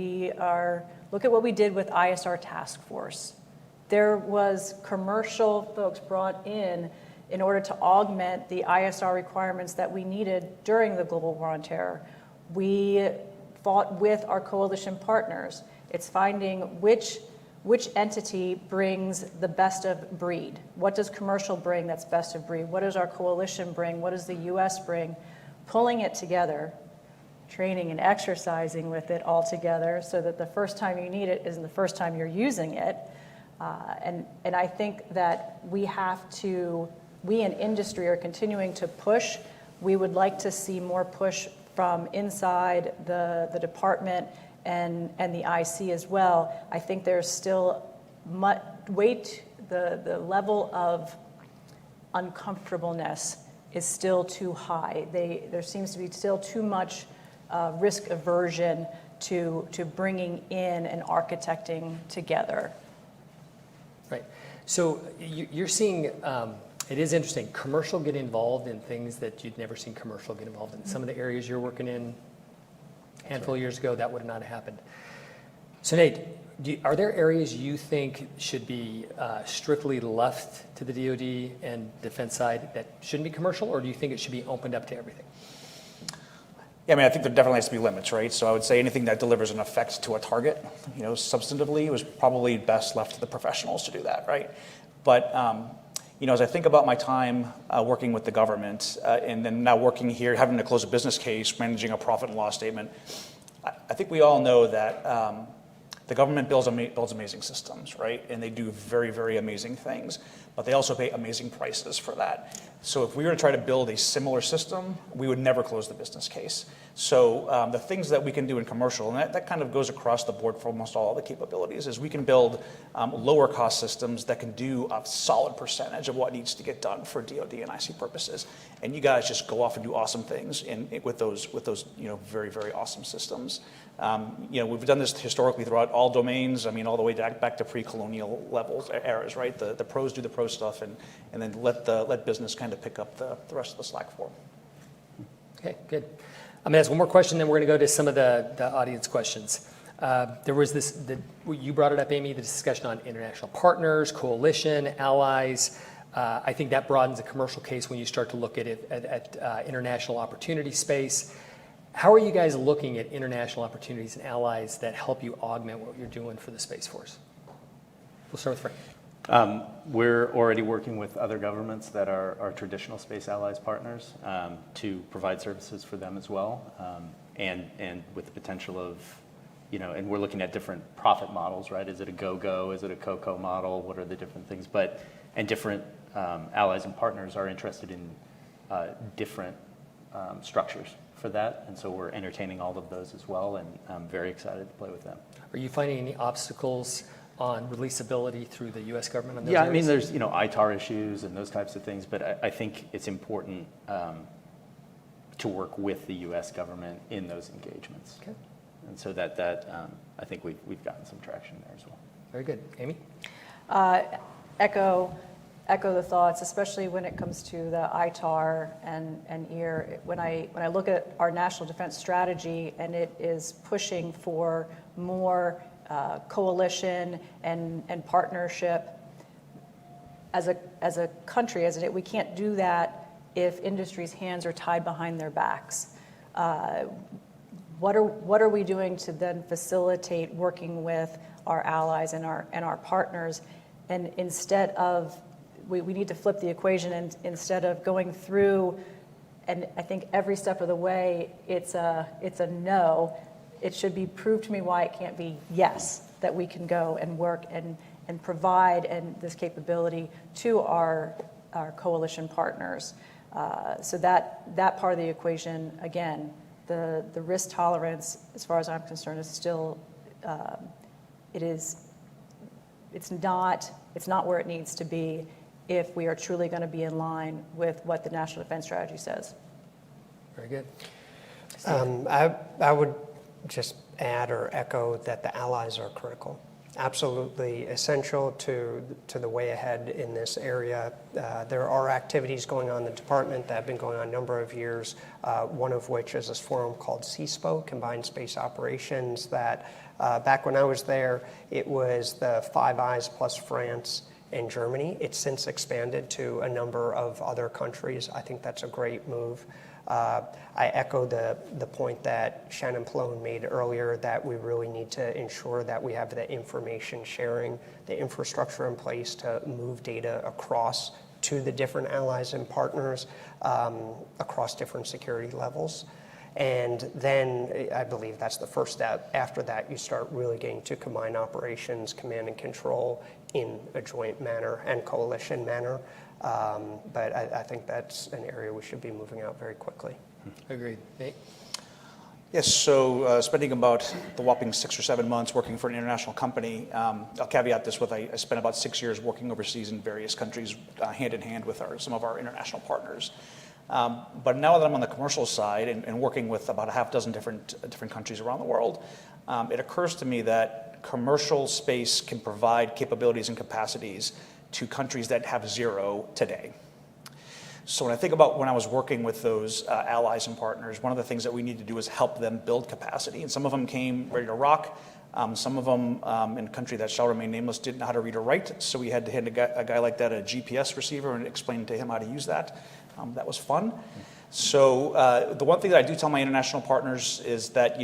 look at what we did with ISR Task Force. There was commercial folks brought in order to augment the ISR requirements that we needed during the global war on terror. We fought with our coalition partners. It's finding which entity brings the best of breed. What does commercial bring that's best of breed? What does our coalition bring? What does the US bring? Pulling it together, training and exercising with it all together so that the first time you need it isn't the first time you're using it. And I think that we in industry are continuing to push. We would like to see more push from inside the department and the IC as well. I think there's still the level of uncomfortableness is still too high. There seems to be still too much risk aversion to bringing in and architecting together. Right. So you're seeing, it is interesting, commercial get involved in things that you'd never seen commercial get involved in. Some of the areas you're working in, a handful of years ago, that would not have happened. So Nate, are there areas you think should be strictly left to the DoD and defense side that shouldn't be commercial, or do you think it should be opened up to everything? Yeah, I mean, I think there definitely has to be limits, right? So I would say anything that delivers an effect to a target, substantively, was probably best left to the professionals to do that, right? But, as I think about my time working with the government and then now working here, having to close a business case, managing a profit and loss statement, I think we all know that the government builds amazing systems, right? And they do very, very amazing things, but they also pay amazing prices for that. So if we were to try to build a similar system, we would never close the business case. So the things that we can do in commercial, and that kind of goes across the board for almost all the capabilities, is we can build lower cost systems that can do a solid percentage of what needs to get done for DoD and IC purposes. And you guys just go off and do awesome things with those very, very awesome systems. We've done this historically throughout all domains. I mean, all the way back to pre-colonial eras, right? The pros do the pro stuff, and then let business kind of pick up the rest of the slack for them. Okay, good. I'm going to ask one more question, then we're going to go to some of the audience questions. There was you brought it up, Amy, the discussion on international partners, coalition, allies. I think that broadens the commercial case when you start to look at it at international opportunity space. How are you guys looking at international opportunities and allies that help you augment what you're doing for the Space Force? We'll start with Frank. We're already working with other governments that are our traditional space allies partners to provide services for them as well, and with the potential of, and we're looking at different profit models, right? Is it a go-go? Is it a co-co model? What are the different things? And different allies and partners are interested different structures for that. And so we're entertaining all of those as well, and I'm very excited to play with them. Are you finding any obstacles on releasability through the U.S. government on those Yeah, I areas? mean, there's ITAR issues and those types of things, but I think it's important to work with the U.S. government in those engagements. Okay. And so that I think we've gotten some traction there as well. Very good. Amy? Echo the thoughts, especially when it comes to the ITAR and EAR. When I look at our national defense strategy, and it is pushing for more coalition and partnership as a country, we can't do that if industry's hands are tied behind their backs. What are we doing to then facilitate working with our allies and our partners? And instead of, we need to flip the equation, and instead of going through, and I think every step of the way it's a no, it should be prove to me why it can't be yes, that we can go and work and provide this capability to our coalition partners. So that part of the equation, again, the risk tolerance, as far as I'm concerned, is still, it's not where it needs to be if we are truly going to be in line with what the National Defense Strategy says. Very good. I would just add or echo that the allies are critical. Absolutely essential to the way ahead in this area. There are activities going on in the department that have been going on a number of years, one of which is this forum called CSPO, Combined Space Operations, that back when I was there, it was the Five Eyes plus France and Germany. It's since expanded to a number of other countries. I think that's a great move. I echo the point that Shannon Pallone made earlier, that we really need to ensure that we have the information sharing, the infrastructure in place to move data across to the different allies and partners across different security levels. And then I believe that's the first step. After that, you start really getting to combine operations, command and control in a joint manner and coalition manner. But I think that's an area we should be moving out very quickly. Agreed. Nate? Yes, so spending about the whopping 6 or 7 months working for an international company, I'll caveat this with I spent about 6 years working overseas in various countries hand in hand with some of our international partners. But now that I'm on the commercial side and working with about a half dozen different countries around the world, it occurs to me that commercial space can provide capabilities and capacities to countries that have zero today. So when I think about when I was working with those allies and partners, one of the things that we need to do is help them build capacity. And some of them came ready to rock. Some of them in a country that shall remain nameless didn't know how to read or write. So we had to hand a guy like that a GPS receiver and explain to him how to use that. That was fun. So the one thing that I do tell my international partners is that,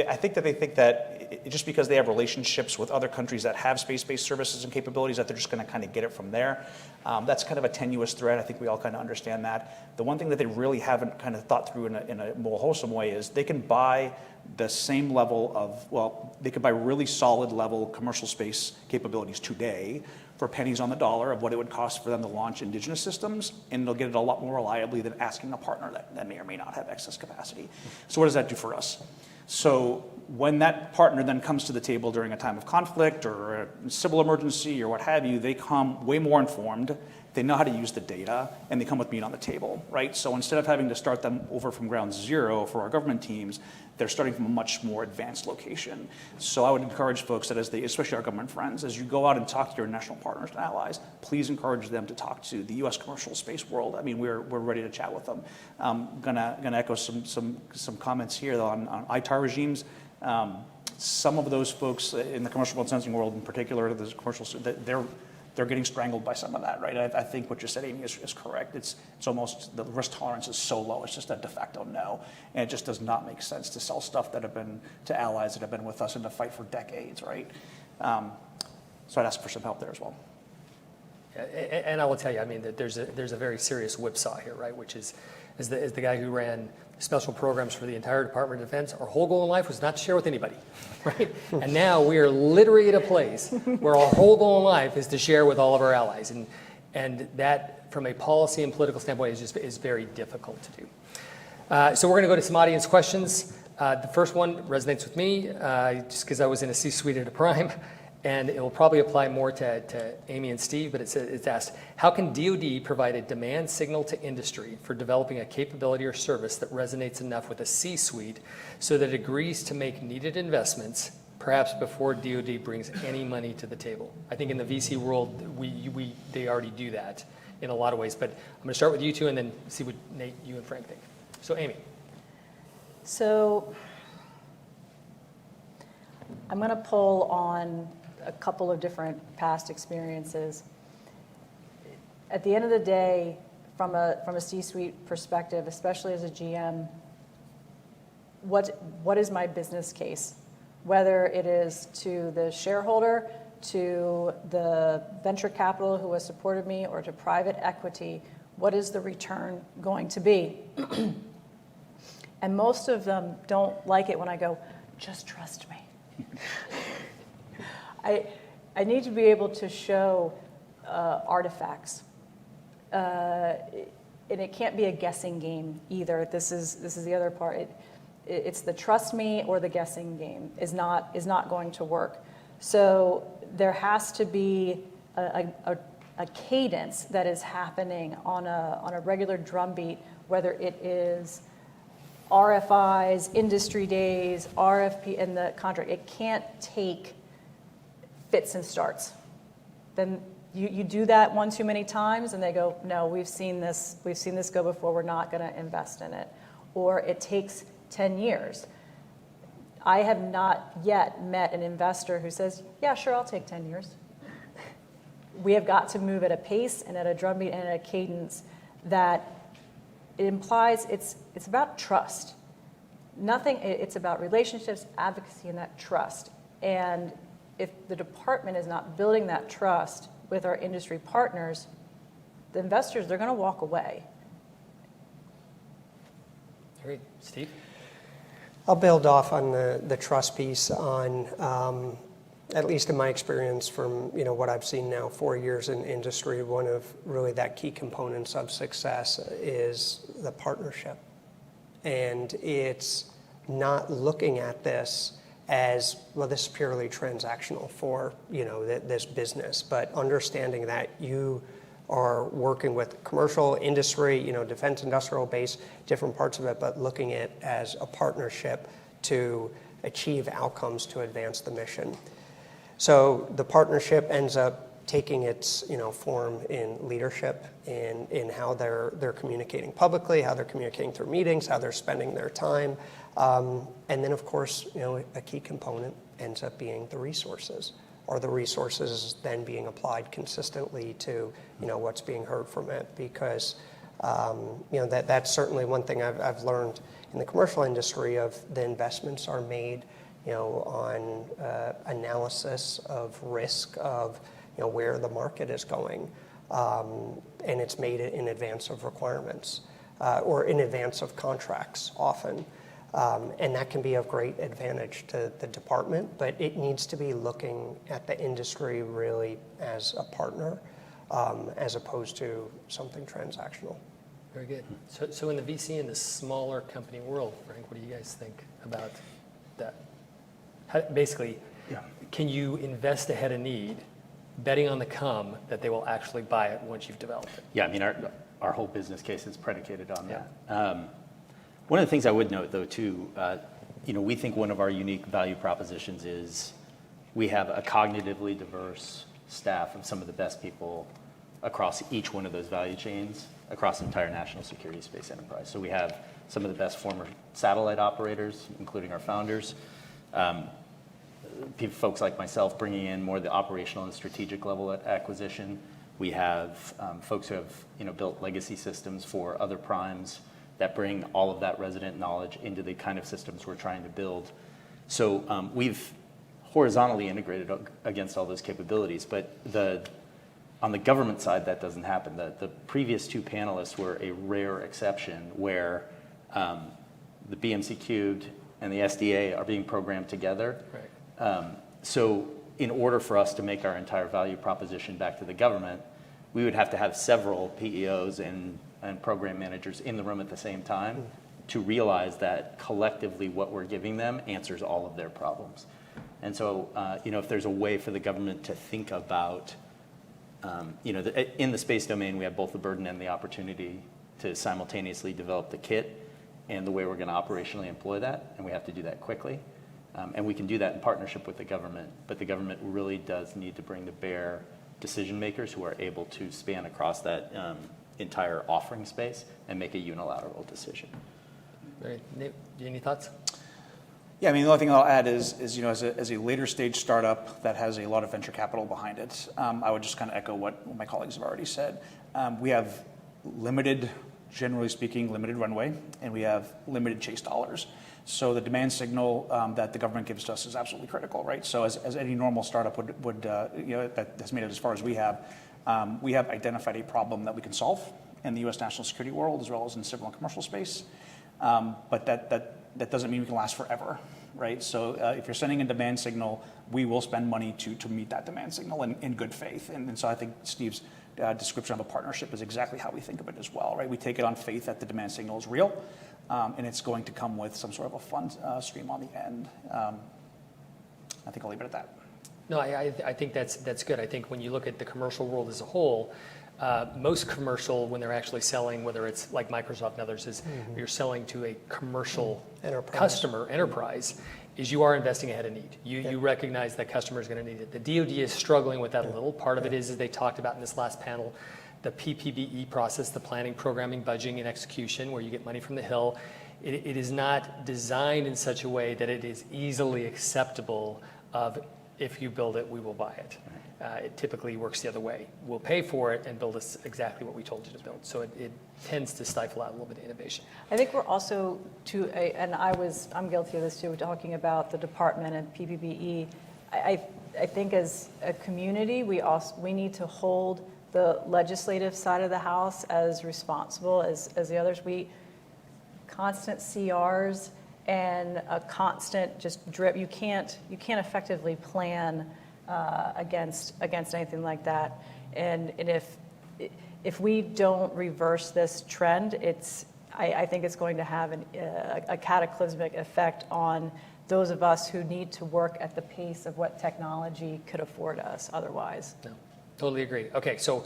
I think that they think that just because they have relationships with other countries that have space-based services and capabilities, that they're just going to kind of get it from there. That's kind of a tenuous thread. I think we all kind of understand that. The one thing that they really haven't kind of thought through in a more wholesome way is they can buy the same level of, they can buy really solid level commercial space capabilities today for pennies on the dollar of what it would cost for them to launch indigenous systems, and they'll get it a lot more reliably than asking a partner that may or may not have excess capacity. So what does that do for us? So when that partner then comes to the table during a time of conflict or a civil emergency or what have you, they come way more informed, they know how to use the data, and they come with meat on the table, right? So instead of having to start them over from ground zero for our government teams, they're starting from a much more advanced location. So I would encourage folks that especially our government friends, as you go out and talk to your national partners and allies, please encourage them to talk to the U.S. commercial space world. I mean, we're ready to chat with them. Gonna echo some comments here though, on ITAR regimes. Some of those folks in the commercial remote sensing world in particular, the commercial, they're getting strangled by some of that, right? I think what you said, Amy, is correct. It's almost, the risk tolerance is so low, it's just a de facto no. And it just does not make sense to sell stuff that have been to allies that have been with us in the fight for decades, right? So I'd ask for some help there as well. Yeah, and I will tell you, I mean, that there's a very serious whipsaw here, right? Which is the guy who ran special programs for the entire Department of Defense. Our whole goal in life was not to share with anybody, right? And now we are literally at a place where our whole goal in life is to share with all of our allies, and that from a policy and political standpoint is very difficult to do. So we're going to go to some audience questions. The first one resonates with me, just because I was in a C-suite at a prime, and it will probably apply more to Amy and Steve, but it's asked, how can DoD provide a demand signal to industry for developing a capability or service that resonates enough with a C-suite so that it agrees to make needed investments, perhaps before DoD brings any money to the table? I think in the VC world, they already do that in a lot of ways, but I'm going to start with you two and then see what Nate, you and Frank think. So Amy. So I'm going to pull on a couple of different past experiences. At the end of the day, from a C-suite perspective, especially as a GM, what is my business case? Whether it is to the shareholder, to the venture capital who has supported me, or to private equity, what is the return going to be? And most of them don't like it when I go, just trust me. I need to be able to show artifacts. And it can't be a guessing game either. This is the other part. It's the trust me or the guessing game is not going to work. So there has to be a cadence that is happening on a regular drumbeat, whether it is RFIs, industry days, RFP, and the contract. It can't take fits and starts. Then you do that one too many times, and they go, no, we've seen this go before. We're not going to invest in it. Or it takes 10 years. I have not yet met an investor who says, yeah, sure, I'll take 10 years. We have got to move at a pace and at a drumbeat and at a cadence that it implies it's about trust. It's about relationships, advocacy, and that trust. And if the department is not building that trust with our industry partners, the investors, they're going to walk away. Great. Steve? I'll build off on the trust piece on, at least in my experience from what I've seen now 4 years in industry, one of really that key components of success is the partnership. And it's not looking at this as, well, this is purely transactional for this business, but understanding that you are working with commercial industry, defense industrial base, different parts of it, but looking at it as a partnership to achieve outcomes to advance the mission. So the partnership ends up taking its form in leadership, in how they're communicating publicly, how they're communicating through meetings, how they're spending their time, and then of course a key component ends up being the resources. Are the resources then being applied consistently to what's being heard from it? Because that's certainly one thing I've learned in the commercial industry. Of the investments are made on analysis of risk of where the market is going, and it's made in advance of requirements or in advance of contracts often. And that can be of great advantage to the department, but it needs to be looking at the industry really as a partner, as opposed to something transactional. Very good. So in the VC and the smaller company world, Frank, what do you guys think about that? Basically, can you invest ahead of need, betting on the come that they will actually buy it once you've developed it? Yeah, I mean, our whole business case is predicated on that. One of the things I would note, though, too, we think one of our unique value propositions is we have a cognitively diverse staff of some of the best people across each one of those value chains across the entire national security space enterprise. So we have some of the best former satellite operators, including our founders, folks like myself bringing in more the operational and strategic level acquisition. We have folks who have built legacy systems for other primes that bring all of that resident knowledge into the kind of systems we're trying to build. So we've horizontally integrated against all those capabilities, but on the government side, that doesn't happen. The previous two panelists were a rare exception where the BMC Cubed and the SDA are being programmed together. Right. So in order for us to make our entire value proposition back to the government, we would have to have several PEOs and program managers in the room at the same time to realize that collectively what we're giving them answers all of their problems. And so, if there's a way for the government to think about, in the space domain, we have both the burden and the opportunity to simultaneously develop the kit and the way we're going to operationally employ that, and we have to do that quickly. And we can do that in partnership with the government, but the government really does need to bring to bear decision makers who are able to span across that entire offering space and make a unilateral decision. Great. Nate, any thoughts? Yeah, I mean, the only thing I'll add is as a later stage startup that has a lot of venture capital behind it, I would just kind of echo what my colleagues have already said. We have generally speaking, limited runway, and we have limited chase dollars. So the demand signal that the government gives to us is absolutely critical, right? So as any normal startup would that has made it as far as we have identified a problem that we can solve in the U.S. national security world as well as in civil and commercial space. But that doesn't mean we can last forever, right? So if you're sending a demand signal, we will spend money to meet that demand signal in good faith. And so I think Steve's description of a partnership is exactly how we think of it as well, right? We take it on faith that the demand signal is real, and it's going to come with some sort of a fund stream on the end. I think I'll leave it at that. No, I think that's good. I think when you look at the commercial world as a whole, most commercial, when they're actually selling, whether it's like Microsoft and others, is you're selling to a commercial customer, enterprise, is you are investing ahead of need. You recognize that customer is going to need it. The DoD is struggling with that a little. Part of it is, as they talked about in this last panel, the PPBE process, the planning, programming, budgeting, and execution, where you get money from the Hill. It is not designed in such a way that it is easily acceptable of, if you build it, we will buy it. It typically works the other way. We'll pay for it and build us exactly what we told you to build. So it tends to stifle out a little bit of innovation. I think we're also and I'm guilty of this too, talking about the department and PPBE. I think as a community, we need to hold the legislative side of the house as responsible as the others. Constant CRs and a constant just drip. You can't effectively plan against anything like that. And if we don't reverse this trend, I think it's going to have a cataclysmic effect on those of us who need to work at the pace of what technology could afford us otherwise. No, totally agree. Okay, so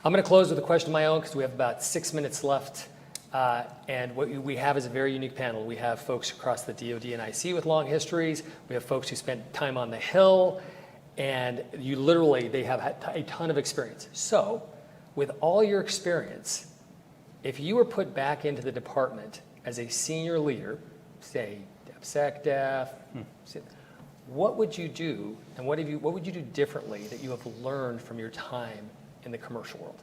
I'm going to close with a question of my own because we have about 6 minutes left. And what we have is a very unique panel. We have folks across the DoD and IC with long histories. We have folks who spent time on the Hill. And they have a ton of experience. So with all your experience, if you were put back into the department as a senior leader, say DevSecDef, what would you do, and what would you do differently that you have learned from your time in the commercial world?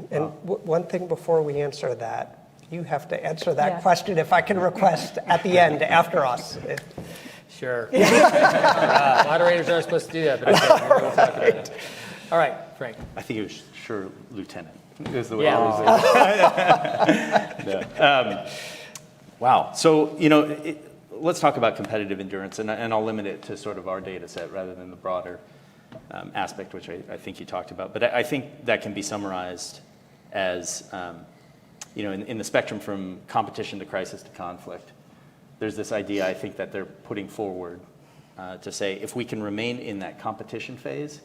And one thing before we answer that, you have to answer that question, if I can request, at the end after us. Sure. Moderators aren't supposed to do that, but okay, we'll talk about it. All right, Frank. I think it was sure lieutenant. Is the way Wow. So, let's talk about competitive endurance, and I'll limit it to sort of our data set rather than the broader aspect, which I think you talked about. But I think that can be summarized as, in the spectrum from competition to crisis to conflict, there's this idea, I think, that they're putting forward to say, if we can remain in that competition phase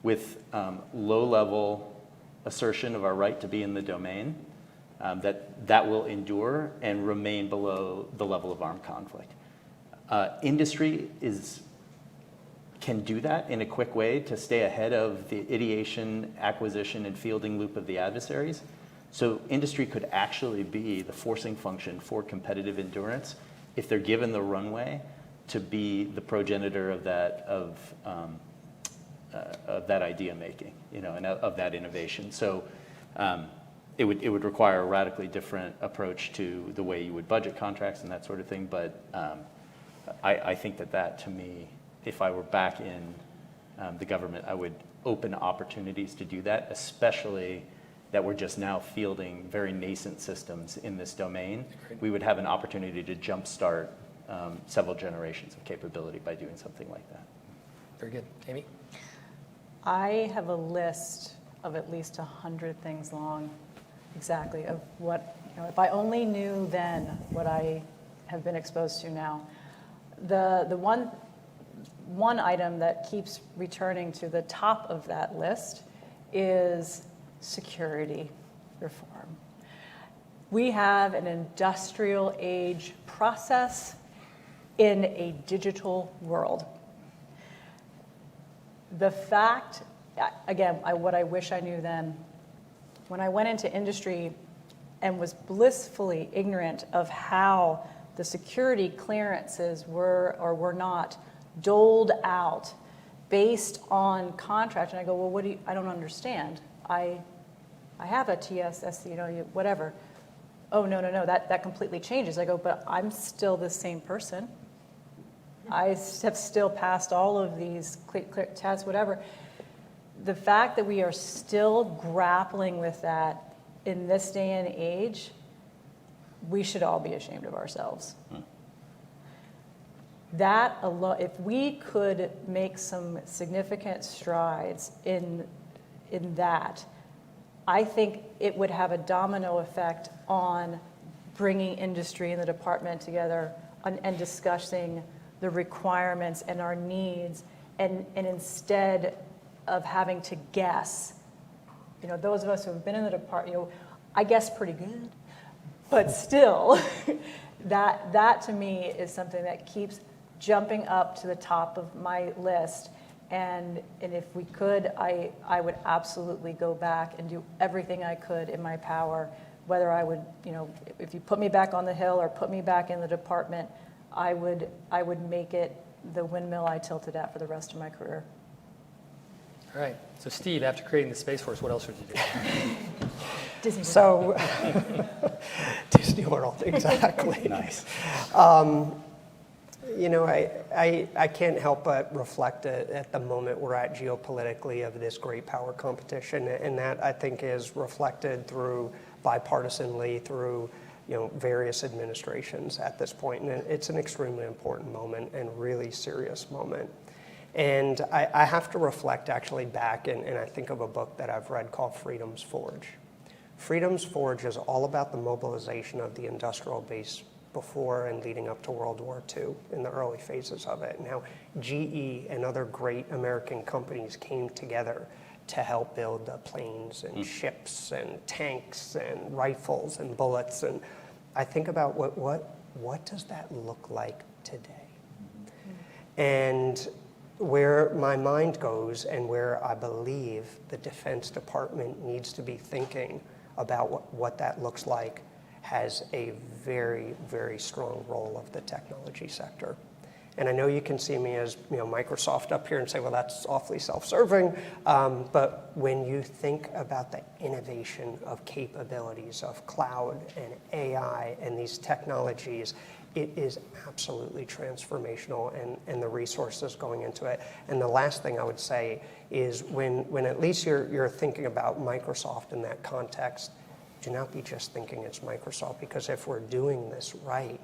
with low-level assertion of our right to be in the domain, that will endure and remain below the level of armed conflict. Industry can do that in a quick way to stay ahead of the ideation, acquisition, and fielding loop of the adversaries. So industry could actually be the forcing function for competitive endurance if they're given the runway to be the progenitor of that idea making, and of that innovation. So it would require a radically different approach to the way you would budget contracts and that sort of thing. But I think that to me, if I were back in the government, I would open opportunities to do that, especially that we're just now fielding very nascent systems in this domain. We would have an opportunity to jumpstart several generations of capability by doing something like that. Very good. Amy? I have a list of at least 100 things long, exactly, of what, if I only knew then what I have been exposed to now. The one item that keeps returning to the top of that list is security reform. We have an industrial age process in a digital world. The fact, again, what I wish I knew then, when I went into industry and was blissfully ignorant of how the security clearances were or were not doled out based on contract, and I go, well, I don't understand. I have a TSS, whatever. Oh, no, that completely changes. I go, but I'm still the same person. I have still passed all of these tests, whatever. The fact that we are still grappling with that in this day and age, we should all be ashamed of ourselves. That alone, if we could make some significant strides in that, I think it would have a domino effect on bringing industry and the department together and discussing the requirements and our needs, and instead of having to guess, those of us who have been in the department, I guess pretty good, but still, that to me is something that keeps jumping up to the top of my list. And if we could, I would absolutely go back and do everything I could in my power, whether I would, if you put me back on the Hill or put me back in the department, I would make it the windmill I tilted at for the rest of my career. All right. So Steve, after creating the Space Force, what else would you do? Disney World. So, Disney World, exactly. Nice. I can't help but reflect at the moment we're at geopolitically of this great power competition, and that I think is reflected through bipartisanly through various administrations at this point, and it's an extremely important moment and really serious moment. And I have to reflect actually back, and I think of a book that I've read called Freedom's Forge. Freedom's Forge is all about the mobilization of the industrial base before and leading up to World War II in the early phases of it, and how GE and other great American companies came together to help build the planes and ships and tanks and rifles and bullets. And I think about what does that look like today? And where my mind goes and where I believe the Defense Department needs to be thinking about what that looks like has a very, very strong role of the technology sector. And I know you can see me as Microsoft up here and say, well, that's awfully self-serving. But when you think about the innovation of capabilities of cloud and AI and these technologies, it is absolutely transformational, and the resources going into it. And the last thing I would say is when at least you're thinking about Microsoft in that context, do not be just thinking it's Microsoft, because if we're doing this right,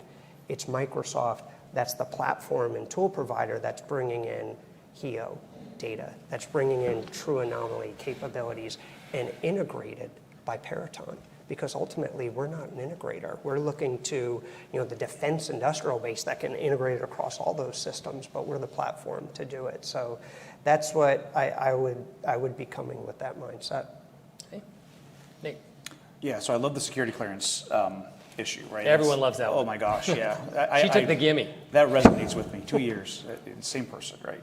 it's Microsoft that's the platform and tool provider that's bringing in HEO data, that's bringing in true anomaly capabilities, and integrated by Peraton. Because ultimately, we're not an integrator. We're looking to the defense industrial base that can integrate it across all those systems, but we're the platform to do it. So that's what I would be coming with that mindset. Okay. Nate. Yeah, so I love the security clearance issue, right? Everyone loves that Oh one. my gosh, yeah. She took the gimme. That resonates with me. 2 years, same person, right?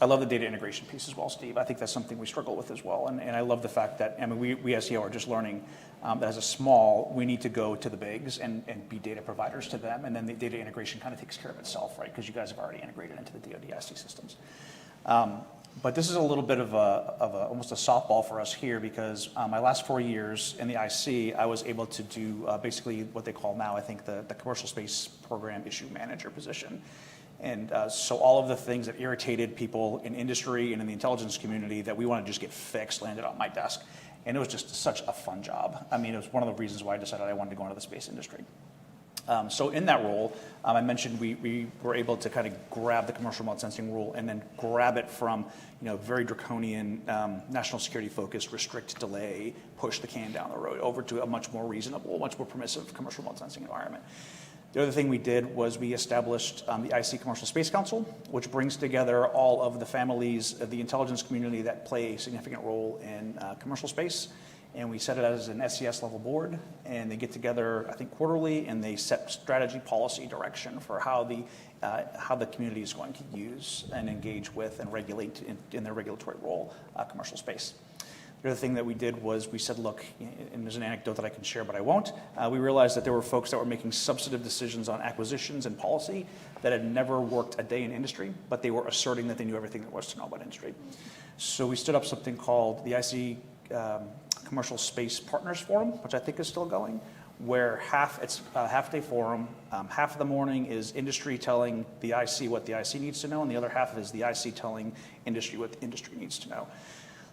I love the data integration piece as well, Steve. I think that's something we struggle with as well. And I love the fact that, we as CEO are just learning that as a small, we need to go to the bigs and be data providers to them. And then the data integration kind of takes care of itself, right? Because you guys have already integrated into the DoD IT systems. But this is a little bit of almost a softball for us here, because my last 4 years in the IC, I was able to do basically what they call now, I think, the commercial space program issue manager position. And so all of the things that irritated people in industry and in the intelligence community that we want to just get fixed landed on my desk. And it was just such a fun job. I mean, it was one of the reasons why I decided I wanted to go into the space industry. So in that role, I mentioned we were able to kind of grab the commercial remote sensing rule and then grab it from very draconian, national security focused, restrict, delay, push the can down the road over to a much more reasonable, much more permissive commercial remote sensing environment. The other thing we did was we established the IC Commercial Space Council, which brings together all of the families of the intelligence community that play a significant role in commercial space. And we set it as an SCS level board, and they get together, I think, quarterly, and they set strategy, policy, direction for how the community is going to use and engage with and regulate in their regulatory role commercial space. The other thing that we did was we said, look, and there's an anecdote that I can share, but I won't. We realized that there were folks that were making substantive decisions on acquisitions and policy that had never worked a day in industry, but they were asserting that they knew everything there was to know about industry. So we stood up something called the IC Commercial Space Partners Forum, which I think is still going, where it's a half-day forum. Half of the morning is industry telling the IC what the IC needs to know, and the other half is the IC telling industry what the industry needs to know.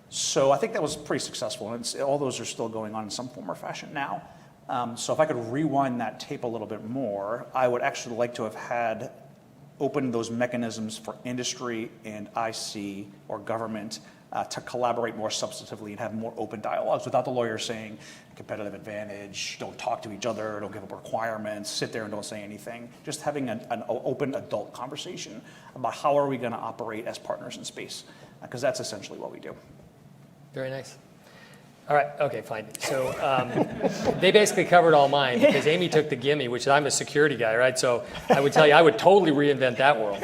So I think that was pretty successful, and all those are still going on in some form or fashion now. So if I could rewind that tape a little bit more, I would actually like to have had opened those mechanisms for industry and IC or government to collaborate more substantively and have more open dialogues without the lawyers saying competitive advantage, don't talk to each other, don't give up requirements, sit there and don't say anything. Just having an open adult conversation about how are we going to operate as partners in space, because that's essentially what we do. Very nice. All right, okay, fine. So they basically covered all mine because Amy took the gimme, which I'm a security guy, right? So I would tell you, I would totally reinvent that world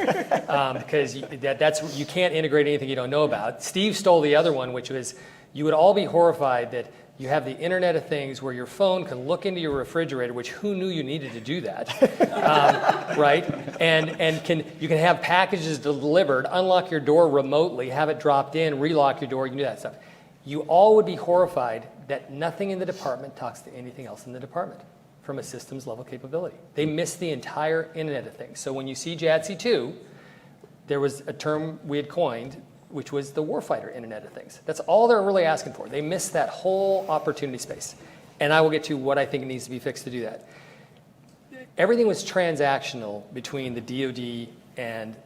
because you can't integrate anything you don't know about. Steve stole the other one, which was you would all be horrified that you have the Internet of Things where your phone can look into your refrigerator, which who knew you needed to do that, right? And you can have packages delivered, unlock your door remotely, have it dropped in, relock your door, you can do that stuff. You all would be horrified that nothing in the department talks to anything else in the department from a systems level capability. They miss the entire Internet of Things. So when you see JADC2, there was a term we had coined, which was the warfighter Internet of Things. That's all they're really asking for. They miss that whole opportunity space. And I will get to what I think needs to be fixed to do that. Everything was transactional between the DoD and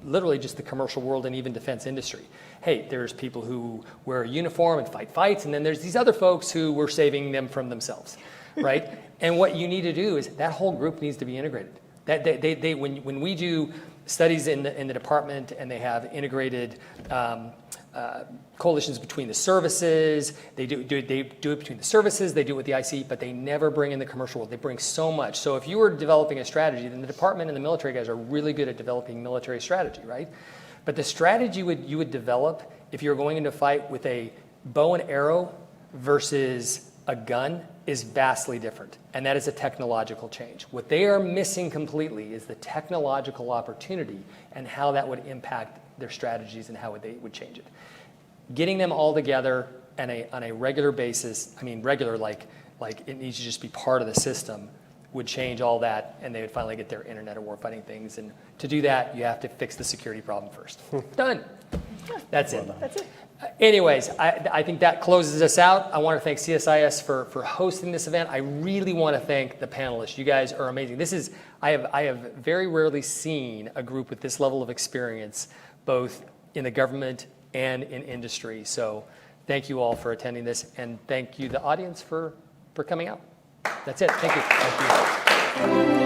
literally just the commercial world and even defense industry. Hey, there's people who wear a uniform and fight fights, and then there's these other folks who we're saving them from themselves, right? And what you need to do is that whole group needs to be integrated. When we do studies in the department and they have integrated coalitions between the services, they do it between the services, they do it with the IC, but they never bring in the commercial world. They bring so much. So if you were developing a strategy, then the department and the military guys are really good at developing military strategy, right? But the strategy you would develop if you're going into a fight with a bow and arrow versus a gun is vastly different, and that is a technological change. What they are missing completely is the technological opportunity and how that would impact their strategies and how they would change it. Getting them all together on a regular basis, I mean regular like it needs to just be part of the system, would change all that, and they would finally get their Internet of Warfighting things. And to do that, you have to fix the security problem first. Done. That's it. That's it. Anyways, I think that closes us out. I want to thank CSIS for hosting this event. I really want to thank the panelists. You guys are amazing. I have very rarely seen a group with this level of experience, both in the government and in industry. So thank you all for attending this, and thank you, the audience, for coming out. That's it. Thank you. Thank you.